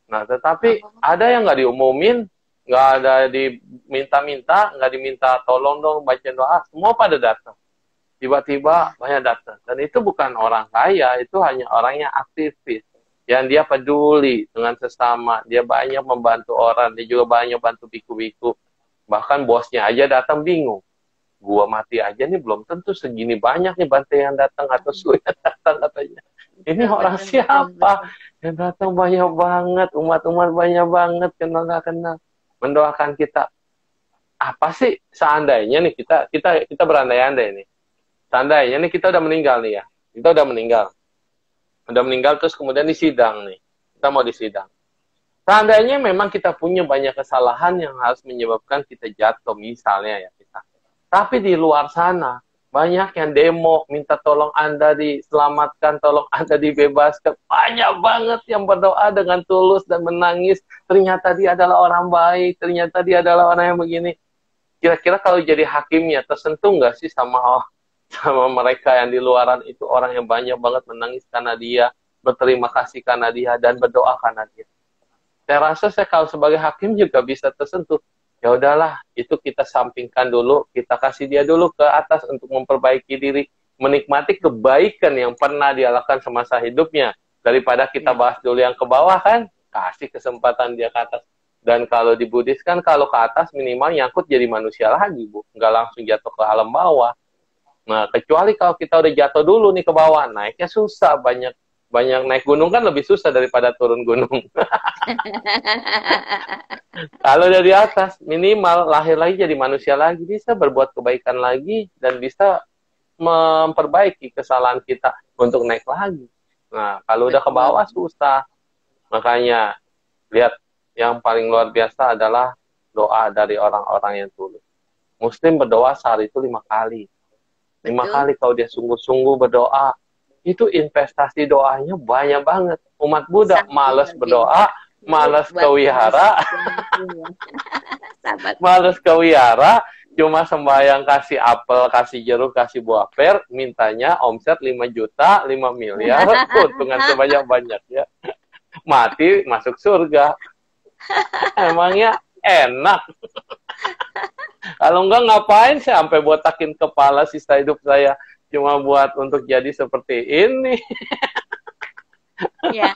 Nah, tetapi ada yang nggak diumumin, nggak ada diminta-minta, nggak diminta tolong dong baca doa, semua pada datang. Tiba-tiba banyak datang. Dan itu bukan orang kaya, itu hanya orang yang aktivis. Yang dia peduli dengan sesama, dia banyak membantu orang, dia juga banyak bantu biku-biku. Bahkan bosnya aja datang bingung. Gua mati aja nih belum tentu segini banyak nih bantai yang datang atau suya datang katanya. Ini orang siapa? Yang datang banyak banget, umat-umat banyak banget, kenal nggak kenal. Mendoakan kita. Apa sih seandainya nih kita berandai-andai nih. Seandainya nih kita udah meninggal nih ya. Kita udah meninggal. Udah meninggal terus kemudian disidang nih. Kita mau disidang. Seandainya memang kita punya banyak kesalahan yang harus menyebabkan kita jatuh misalnya ya. Tapi di luar sana, banyak yang demo, minta tolong Anda diselamatkan, tolong Anda dibebaskan. Banyak banget yang berdoa dengan tulus dan menangis. Ternyata dia adalah orang baik, ternyata dia adalah orang yang begini. Kira-kira kalau jadi hakimnya, tersentuh nggak sih sama mereka yang di luaran itu, orang yang banyak banget menangis karena dia, berterima kasih karena dia, dan berdoa karena dia. Saya rasa saya kalau sebagai hakim juga bisa tersentuh. Ya udahlah, itu kita sampingkan dulu, kita kasih dia dulu ke atas untuk memperbaiki diri, menikmati kebaikan yang pernah dia lakukan semasa hidupnya, daripada kita bahas dulu yang ke bawah kan, kasih kesempatan dia ke atas. Dan kalau di Buddhis kan, kalau ke atas minimal nyangkut jadi manusia lagi, Bu, nggak langsung jatuh ke alam bawah. Nah, kecuali kalau kita udah jatuh dulu nih ke bawah, naiknya susah, banyak naik gunung kan lebih susah daripada turun gunung. Kalau dari atas, minimal lahir lagi jadi manusia lagi, bisa berbuat kebaikan lagi, dan bisa memperbaiki kesalahan kita untuk naik lagi. Nah, kalau udah ke bawah susah. Makanya, lihat, yang paling luar biasa adalah doa dari orang-orang yang tulus. Muslim berdoa sehari itu 5 kali. 5 kali kalau dia sungguh-sungguh berdoa, itu investasi doanya banyak banget. Umat Buddha malas berdoa, malas ke wihara, malas ke wihara, cuma sembahyang kasih apel, kasih jeruk, kasih buah per, mintanya omset 5 juta, 5 miliar, keuntungan sebanyak-banyak ya. Mati masuk surga. Emangnya enak. Kalau enggak ngapain saya sampai botakin kepala sisa hidup saya cuma buat untuk jadi seperti ini. Ya.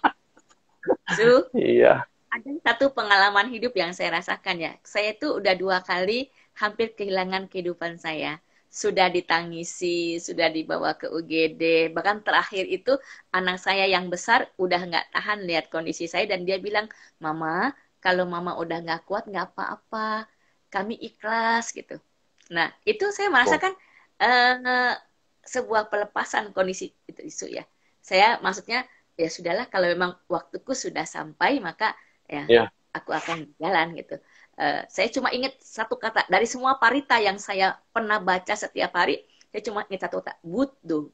Iya. Ada satu pengalaman hidup yang saya rasakan ya. Saya tuh udah 2 kali hampir kehilangan kehidupan saya. Sudah ditangisi, sudah dibawa ke UGD. Bahkan terakhir itu anak saya yang besar udah nggak tahan lihat kondisi saya. Dan dia bilang, Mama, kalau Mama udah nggak kuat nggak apa-apa. Kami ikhlas gitu. Nah, itu saya merasakan sebuah pelepasan kondisi itu ya. Saya maksudnya ya sudahlah, kalau memang waktuku sudah sampai maka ya aku akan jalan gitu. Saya cuma ingat satu kata dari semua parita yang saya pernah baca setiap hari, saya cuma ingat satu kata, Buddho.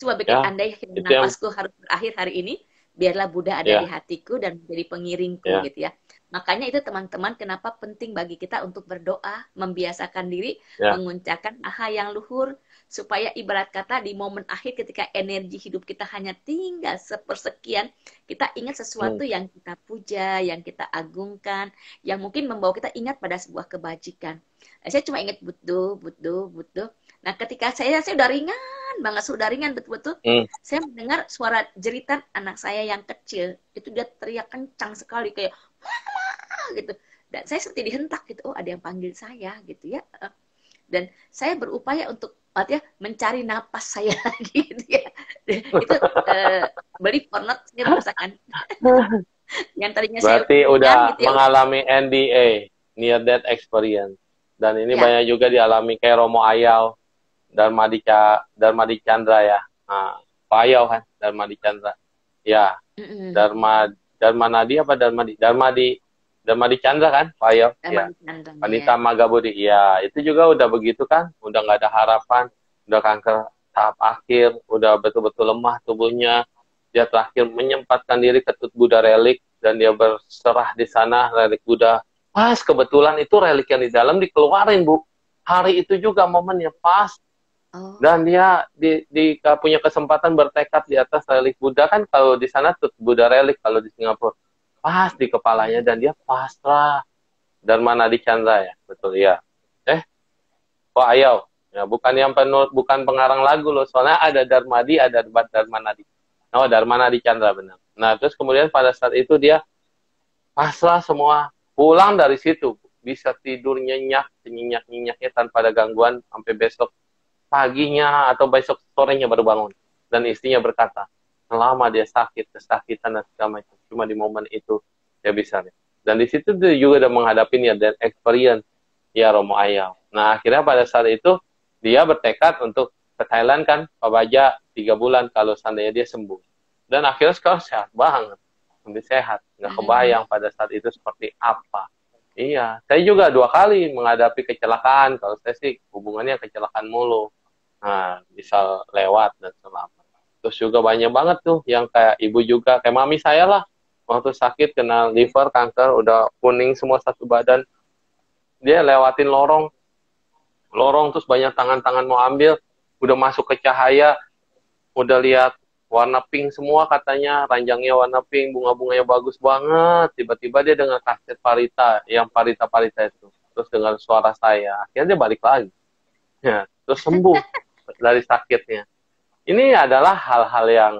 Coba bikin andai nafasku harus berakhir hari ini, biarlah Buddha ada di hatiku dan menjadi pengiringku gitu ya. Makanya itu teman-teman, kenapa penting bagi kita untuk berdoa, membiasakan diri, menguncapkan aha yang luhur, supaya ibarat kata di momen akhir ketika energi hidup kita hanya tinggal sepersekian, kita ingat sesuatu yang kita puja, yang kita agungkan, yang mungkin membawa kita ingat pada sebuah kebajikan. Saya cuma ingat Buddho. Nah, ketika saya udah ringan banget, sudah ringan betul-betul, saya mendengar suara jeritan anak saya yang kecil. Itu dia teriak kencang sekali kayak gitu. Dan saya seperti dihentak gitu, oh ada yang panggil saya gitu ya. Dan saya berupaya untuk mencari napas saya lagi gitu ya. Itu believe or not, saya merasakan. Yang tadinya berarti saya udah gitu ya, mengalami NDA, near death experience. Dan ini banyak juga dialami kayak Romo Ayau, Darmadi Chandra ya. Nah, Pak Ayau kan, Darmadi Chandra. Ya, Darmanadi apa Darmadi Chandra kan, Pak Ayau. Ya. Panita Magabudi. Ya, itu juga udah begitu kan, udah nggak ada harapan, udah kanker tahap akhir, udah betul-betul lemah tubuhnya. Dia terakhir menyempatkan diri ke Tut Buddha relik, dan dia berserah di sana relik Buddha. Pas kebetulan itu relik yang di dalam dikeluarin, Bu. Hari itu juga momennya pas Oh. Dan dia punya kesempatan bertekad di atas relik Buddha. Kan kalau di sana tuh Buddha relik, kalau di Singapura pas di kepalanya, dan dia pasrah. Dharma Nadi Chandra ya, betul ya. Kok Ayau, ya bukan yang bukan pengarang lagu loh, soalnya ada Darmadi, ada Dharma Nadi. Oh, Dharma Nadi Chandra benar. Nah, terus kemudian pada saat itu dia pasrah semua, pulang dari situ bisa tidur nyenyak, nyenyak-nyenyaknya tanpa ada gangguan sampai besok paginya atau besok sorenya baru bangun. Dan istrinya berkata, selama dia sakit, kesakitan dan segala macam, cuma di momen itu dia bisa. Dan di situ dia juga udah menghadapinya dan experience ya Romo Ayau. Nah, akhirnya pada saat itu dia bertekad untuk ke Thailand kan, Pak Baja 3 bulan kalau seandainya dia sembuh. Dan akhirnya sekarang sehat banget, lebih sehat. Nggak kebayang pada saat itu seperti apa. Iya, saya juga 2 kali menghadapi kecelakaan. Kalau saya sih hubungannya kecelakaan mulu. Nah, bisa lewat dan selamat. Terus juga banyak banget tuh yang kayak ibu juga, kayak mami saya lah. Waktu sakit kena liver, kanker, udah kuning semua satu badan. Dia lewatin lorong terus banyak tangan-tangan mau ambil, udah masuk ke cahaya, udah lihat warna pink semua katanya, ranjangnya warna pink, bunga-bunganya bagus banget. Tiba-tiba dia dengar kaset Parita, yang Parita itu. Terus dengar suara saya, akhirnya dia balik lagi. Ya, terus sembuh dari sakitnya. Ini adalah hal-hal yang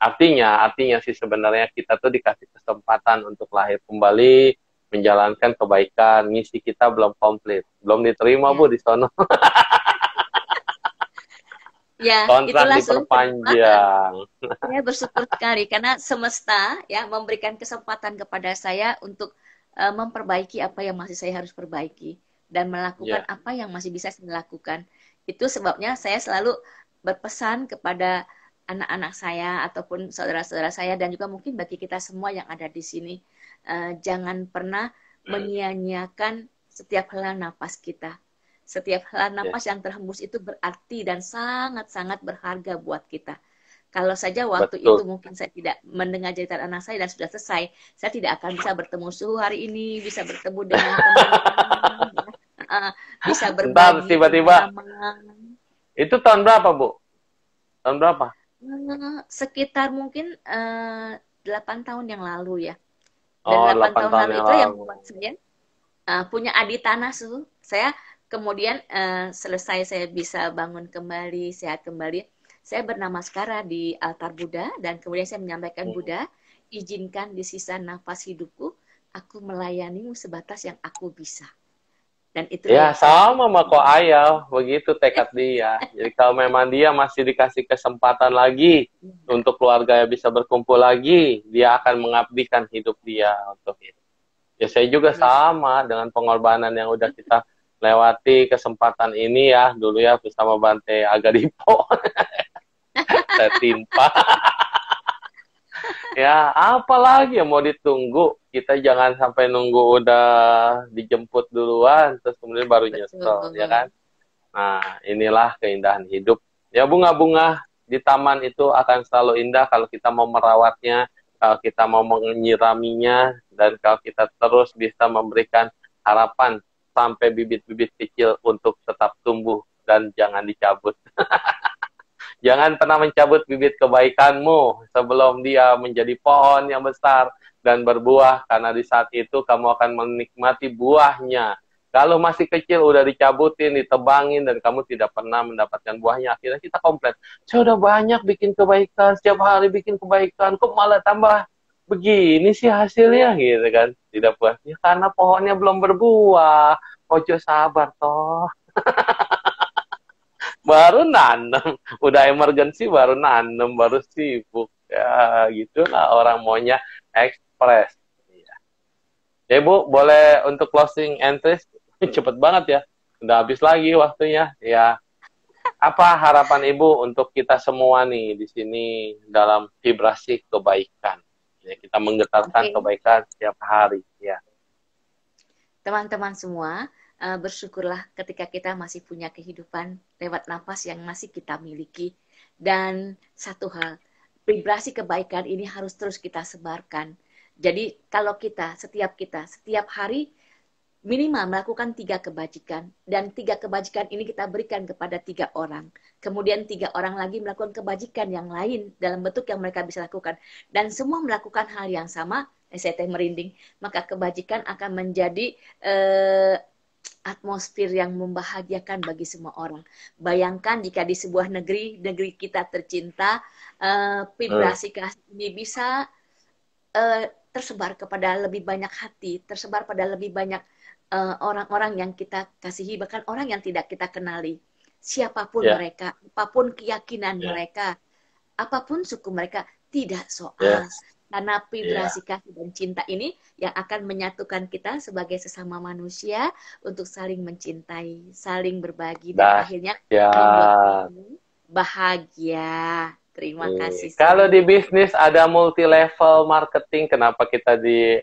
artinya sih sebenarnya kita tuh dikasih kesempatan untuk lahir kembali, menjalankan kebaikan. Misi kita belum komplit, belum diterima Bu Ya, di sono. ya, Kontrak itulah kenapa diperpanjang. saya bersyukur sekali karena semesta ya memberikan kesempatan kepada saya untuk memperbaiki apa yang masih saya harus perbaiki dan melakukan Ya, apa yang masih bisa saya lakukan. Itu sebabnya saya selalu berpesan kepada anak-anak saya ataupun saudara-saudara saya dan juga mungkin bagi kita semua yang ada di sini, jangan pernah menyia-nyiakan setiap helaan napas kita. Setiap helaan ya, napas yang terhembus itu berarti dan sangat-sangat berharga buat kita. Kalau saja waktu itu betul. mungkin saya tidak mendengar cerita anak saya dan sudah selesai, saya tidak akan bisa bertemu suhu hari ini, bisa bertemu dengan teman-teman, ya. Bisa Ntar berbagi tiba-tiba, pengalaman. itu tahun berapa Bu? Tahun berapa? Sekitar mungkin 8 tahun yang lalu ya. Dan Oh, 8 8 tahun tahun lalu yang itu yang lalu. membuat saya punya adi tanah suhu. Saya kemudian selesai saya bisa bangun kembali, sehat kembali. Saya bernamaskara di altar Buddha dan kemudian saya menyampaikan Buddha, izinkan di sisa nafas hidupku, aku melayanimu sebatas yang aku bisa. Dan itulah Ya, yang saya sama sama lakukan. kok Ayah, begitu tekad dia. Jadi kalau memang dia masih dikasih kesempatan lagi untuk keluarga bisa berkumpul lagi, dia akan mengabdikan hidup dia untuk itu. Ya, saya juga Ya. sama dengan pengorbanan yang udah kita lewati kesempatan ini ya, dulu ya bersama Bante Agaripo, saya timpa. Ya, apalagi yang mau ditunggu? Kita jangan sampai nunggu udah dijemput duluan, terus kemudian baru nyesel, ya kan? Betul. Nah, inilah keindahan hidup. Ya, bunga-bunga di taman itu akan selalu indah kalau kita mau merawatnya, kalau kita mau menyiraminya, dan kalau kita terus bisa memberikan harapan sampai bibit-bibit kecil untuk tetap tumbuh dan jangan dicabut. Jangan pernah mencabut bibit kebaikanmu sebelum dia menjadi pohon yang besar dan berbuah, karena di saat itu kamu akan menikmati buahnya. Kalau masih kecil udah dicabutin, ditebangin, dan kamu tidak pernah mendapatkan buahnya, akhirnya kita komplain. Saya udah banyak bikin kebaikan, setiap hari bikin kebaikan, kok malah tambah begini sih hasilnya, gitu kan. Tidak puas. Ya, karena pohonnya belum berbuah. Ojo sabar, toh. Baru nanam, udah emergency baru nanam, baru sibuk. Ya, gitulah orang maunya ekspres. Ya, Bu, boleh untuk closing entries? Cepet banget ya. Udah habis lagi waktunya. Ya, apa harapan Ibu untuk kita semua nih di sini dalam vibrasi kebaikan? Ya, kita menggetarkan Oke, kebaikan setiap hari. Ya, teman-teman semua, bersyukurlah ketika kita masih punya kehidupan lewat nafas yang masih kita miliki. Dan satu hal, vibrasi kebaikan ini harus terus kita sebarkan. Jadi kalau kita, setiap hari minimal melakukan 3 kebajikan, dan 3 kebajikan ini kita berikan kepada 3 orang. Kemudian 3 orang lagi melakukan kebajikan yang lain dalam bentuk yang mereka bisa lakukan, dan semua melakukan hal yang sama. Saya teh merinding. Maka kebajikan akan menjadi atmosfer yang membahagiakan bagi semua orang. Bayangkan jika di sebuah negeri, negeri kita tercinta, vibrasi kasih ini bisa tersebar kepada lebih banyak hati, tersebar pada lebih banyak orang-orang yang kita kasihi, bahkan orang yang tidak kita kenali. Siapapun mereka, apapun keyakinan mereka, apapun suku mereka, tidak soal. Karena vibrasi kasih dan cinta ini yang akan menyatukan kita sebagai sesama manusia untuk saling mencintai, saling berbagi, dan akhirnya membuat bahagia. Terima kasih. Kalau di bisnis ada multi level marketing, kenapa kita di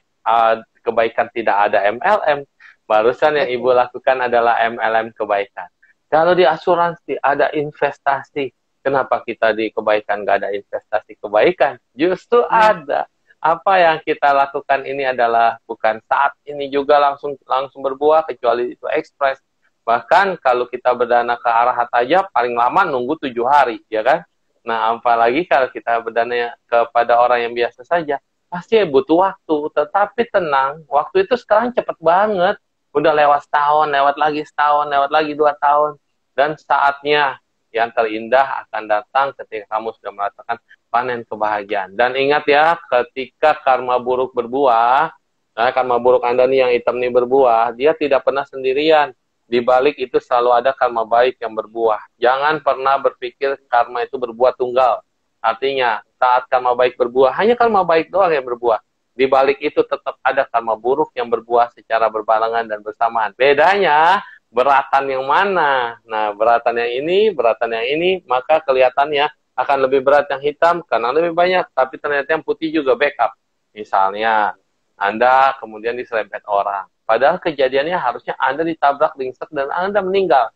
kebaikan tidak ada MLM? Barusan yang Ibu lakukan adalah MLM kebaikan. Kalau di asuransi ada investasi, kenapa kita di kebaikan nggak ada investasi kebaikan? Justru ada. Apa yang kita lakukan ini adalah bukan saat ini juga langsung berbuah, kecuali itu ekspres. Bahkan kalau kita berdana ke Arahat aja paling lama nunggu 7 hari, ya kan? Nah, apalagi kalau kita berdana kepada orang yang biasa saja, pasti butuh waktu. Tetapi tenang, waktu itu sekarang cepet banget. Udah lewat setahun, lewat lagi setahun, lewat lagi 2 tahun. Dan saatnya yang terindah akan datang ketika kamu sudah merasakan panen kebahagiaan. Dan ingat ya, ketika karma buruk berbuah, nah karma buruk Anda nih yang hitam nih berbuah, dia tidak pernah sendirian. Di balik itu selalu ada karma baik yang berbuah. Jangan pernah berpikir karma itu berbuah tunggal. Artinya, saat karma baik berbuah, hanya karma baik doang yang berbuah. Di balik itu tetap ada karma buruk yang berbuah secara berbarengan dan bersamaan. Bedanya, beratan yang mana? Nah, beratan yang ini, maka kelihatannya akan lebih berat yang hitam karena lebih banyak, tapi ternyata yang putih juga backup. Misalnya, Anda kemudian diserempet orang. Padahal kejadiannya harusnya Anda ditabrak ringsek dan Anda meninggal.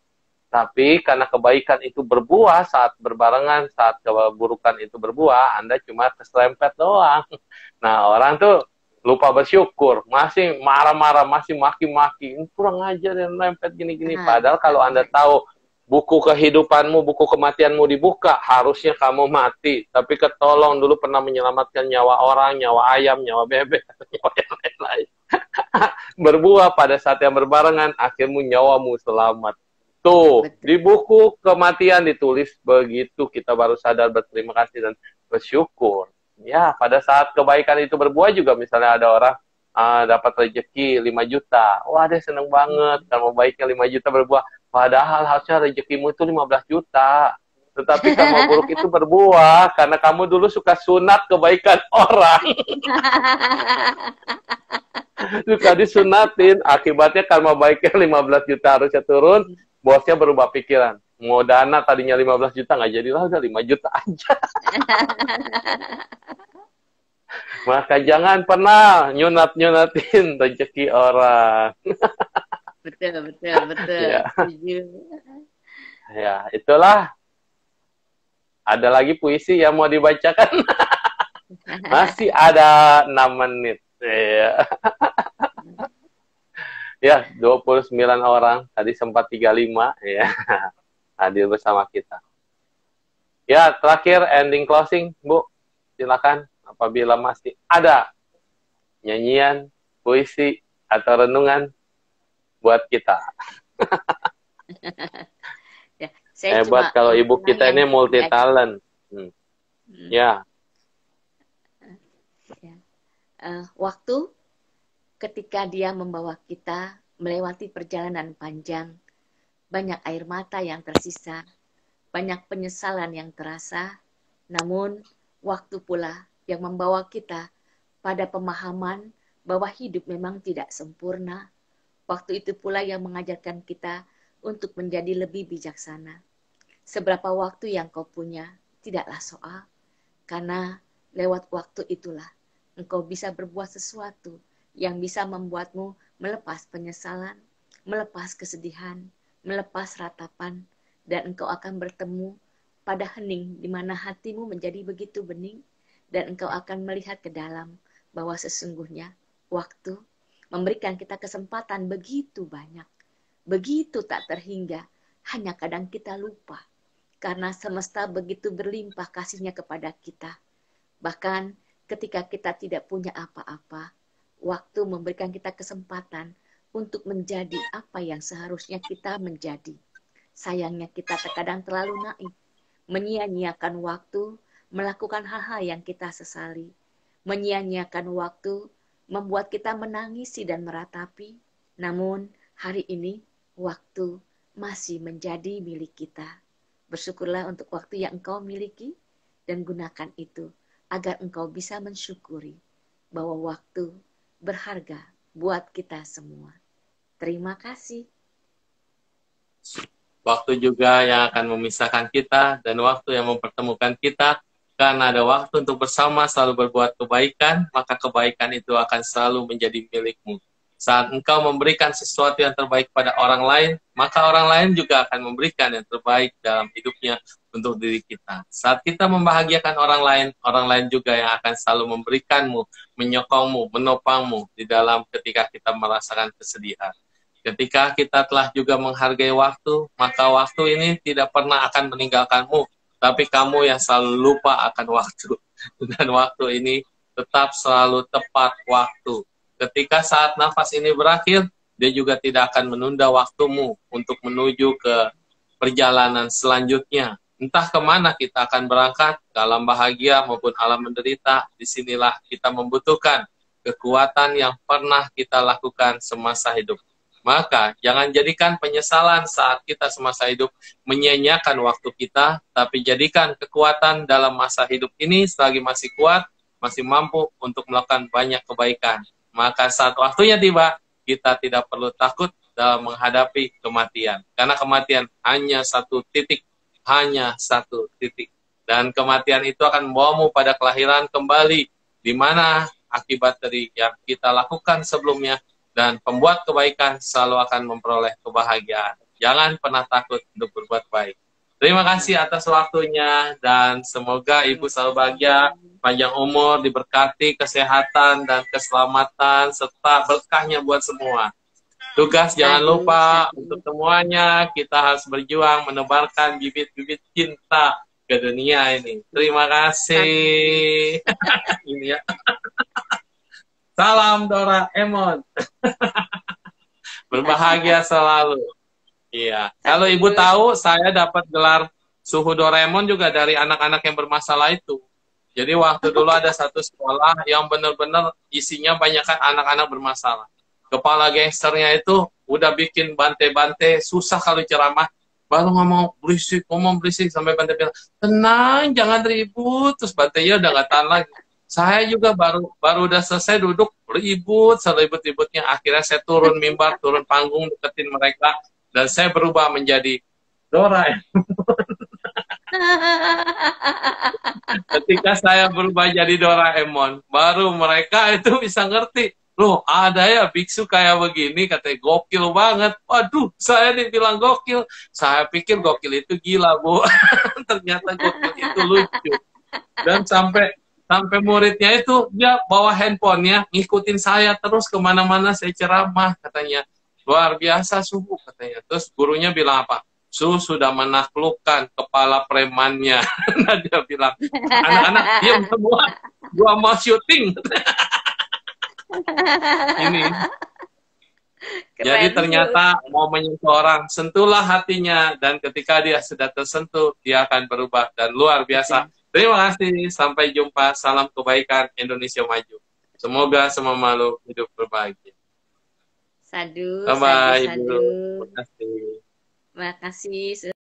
Tapi karena kebaikan itu berbuah saat berbarengan, saat keburukan itu berbuah, Anda cuma keserempet doang. Nah, orang tuh lupa bersyukur, masih marah-marah, masih maki-maki, kurang ajar yang lempet gini-gini. Padahal kalau Anda tahu buku kehidupanmu, buku kematianmu dibuka, harusnya kamu mati. Tapi ketolong dulu pernah menyelamatkan nyawa orang, nyawa ayam, nyawa bebek, atau nyawa yang lain-lain. Berbuah pada saat yang berbarengan, akhirmu nyawamu selamat. Tuh, di buku kematian ditulis begitu, kita baru sadar berterima kasih dan bersyukur. Ya, pada saat kebaikan itu berbuah juga, misalnya ada orang dapat rezeki 5 juta. Wah, dia seneng banget, karena baiknya 5 juta berbuah. Padahal harusnya rezekimu itu 15 juta. Tetapi karma buruk itu berbuah, karena kamu dulu suka sunat kebaikan orang. Suka disunatin, akibatnya karma baiknya 15 juta harusnya turun, bosnya berubah pikiran. Mau dana tadinya 15 juta, nggak jadilah, udah 5 juta aja. Maka jangan pernah nyunat-nyunatin rezeki orang. Betul. Ya. Ya, itulah. Ada lagi puisi yang mau dibacakan? Masih ada 6 menit. Ya, 29 orang. Tadi sempat 35. Ya, hadir bersama kita. Ya, terakhir ending closing, Bu. Silakan. Apabila masih ada nyanyian, puisi, atau renungan buat kita. Ya, saya hebat kalau ibu kita ini multi talent. Ya. Waktu ketika dia membawa kita melewati perjalanan panjang, banyak air mata yang tersisa, banyak penyesalan yang terasa, namun waktu pula yang membawa kita pada pemahaman bahwa hidup memang tidak sempurna. Waktu itu pula yang mengajarkan kita untuk menjadi lebih bijaksana. Seberapa waktu yang kau punya tidaklah soal, karena lewat waktu itulah engkau bisa berbuat sesuatu yang bisa membuatmu melepas penyesalan, melepas kesedihan, melepas ratapan, dan engkau akan bertemu pada hening di mana hatimu menjadi begitu bening, dan engkau akan melihat ke dalam bahwa sesungguhnya waktu memberikan kita kesempatan begitu banyak, begitu tak terhingga, hanya kadang kita lupa. Karena semesta begitu berlimpah kasihnya kepada kita. Bahkan ketika kita tidak punya apa-apa, waktu memberikan kita kesempatan untuk menjadi apa yang seharusnya kita menjadi. Sayangnya kita terkadang terlalu naif, menyia-nyiakan waktu, melakukan hal-hal yang kita sesali, menyia-nyiakan waktu, membuat kita menangisi dan meratapi. Namun hari ini waktu masih menjadi milik kita. Bersyukurlah untuk waktu yang engkau miliki dan gunakan itu agar engkau bisa mensyukuri bahwa waktu berharga buat kita semua. Terima kasih. Waktu juga yang akan memisahkan kita dan waktu yang mempertemukan kita. Karena ada waktu untuk bersama selalu berbuat kebaikan, maka kebaikan itu akan selalu menjadi milikmu. Saat engkau memberikan sesuatu yang terbaik pada orang lain, maka orang lain juga akan memberikan yang terbaik dalam hidupnya untuk diri kita. Saat kita membahagiakan orang lain juga yang akan selalu memberikanmu, menyokongmu, menopangmu di dalam ketika kita merasakan kesedihan. Ketika kita telah juga menghargai waktu, maka waktu ini tidak pernah akan meninggalkanmu, tapi kamu yang selalu lupa akan waktu. Dan waktu ini tetap selalu tepat waktu. Ketika saat nafas ini berakhir, dia juga tidak akan menunda waktumu untuk menuju ke perjalanan selanjutnya. Entah kemana kita akan berangkat, ke alam bahagia maupun alam menderita, disinilah kita membutuhkan kekuatan yang pernah kita lakukan semasa hidup. Maka jangan jadikan penyesalan saat kita semasa hidup menyia-nyiakan waktu kita, tapi jadikan kekuatan dalam masa hidup ini selagi masih kuat, masih mampu untuk melakukan banyak kebaikan. Maka saat waktunya tiba, kita tidak perlu takut dalam menghadapi kematian. Karena kematian hanya satu titik. Hanya satu titik. Dan kematian itu akan membawamu pada kelahiran kembali, di mana akibat dari yang kita lakukan sebelumnya, dan pembuat kebaikan selalu akan memperoleh kebahagiaan. Jangan pernah takut untuk berbuat baik. Terima kasih atas waktunya, dan semoga Ibu selalu bahagia, panjang umur, diberkati kesehatan dan keselamatan, serta berkahnya buat semua. Tugas jangan lupa untuk semuanya, kita harus berjuang menebarkan bibit-bibit cinta ke dunia ini. Terima kasih. Ini ya. Salam Doraemon. Berbahagia selalu. Iya. Kalau Ibu tahu, saya dapat gelar suhu Doraemon juga dari anak-anak yang bermasalah itu. Jadi waktu dulu ada satu sekolah yang benar-benar isinya banyak kan anak-anak bermasalah. Kepala gangsternya itu udah bikin bante-bante, susah kalau ceramah. Baru ngomong berisik, sampai bante bilang, tenang, jangan ribut. Terus bantenya udah gak tahan lagi. Saya juga baru udah selesai duduk, ribut, seribut-ributnya. Akhirnya saya turun mimbar, turun panggung, deketin mereka. Dan saya berubah menjadi Doraemon. Ketika saya berubah jadi Doraemon, baru mereka itu bisa ngerti. Loh, ada ya biksu kayak begini, katanya gokil banget. Waduh, saya dibilang gokil. Saya pikir gokil itu gila, Bu. Ternyata gokil itu lucu. Dan sampai muridnya itu, dia bawa handphonenya, ngikutin saya terus kemana-mana saya ceramah, katanya. Luar biasa, Suhu, katanya. Terus gurunya bilang apa? Su sudah menaklukkan kepala premannya. Nah, dia bilang, anak-anak, diam semua. Gua mau syuting. Ini. Keren. Jadi ternyata mau menyentuh orang, sentuhlah hatinya. Dan ketika dia sudah tersentuh, dia akan berubah. Dan luar biasa. Terima kasih. Sampai jumpa. Salam kebaikan. Indonesia maju. Semoga semua makhluk hidup berbahagia. Sadu, Bye-bye, sadu, sadu. Terima kasih. Terima kasih.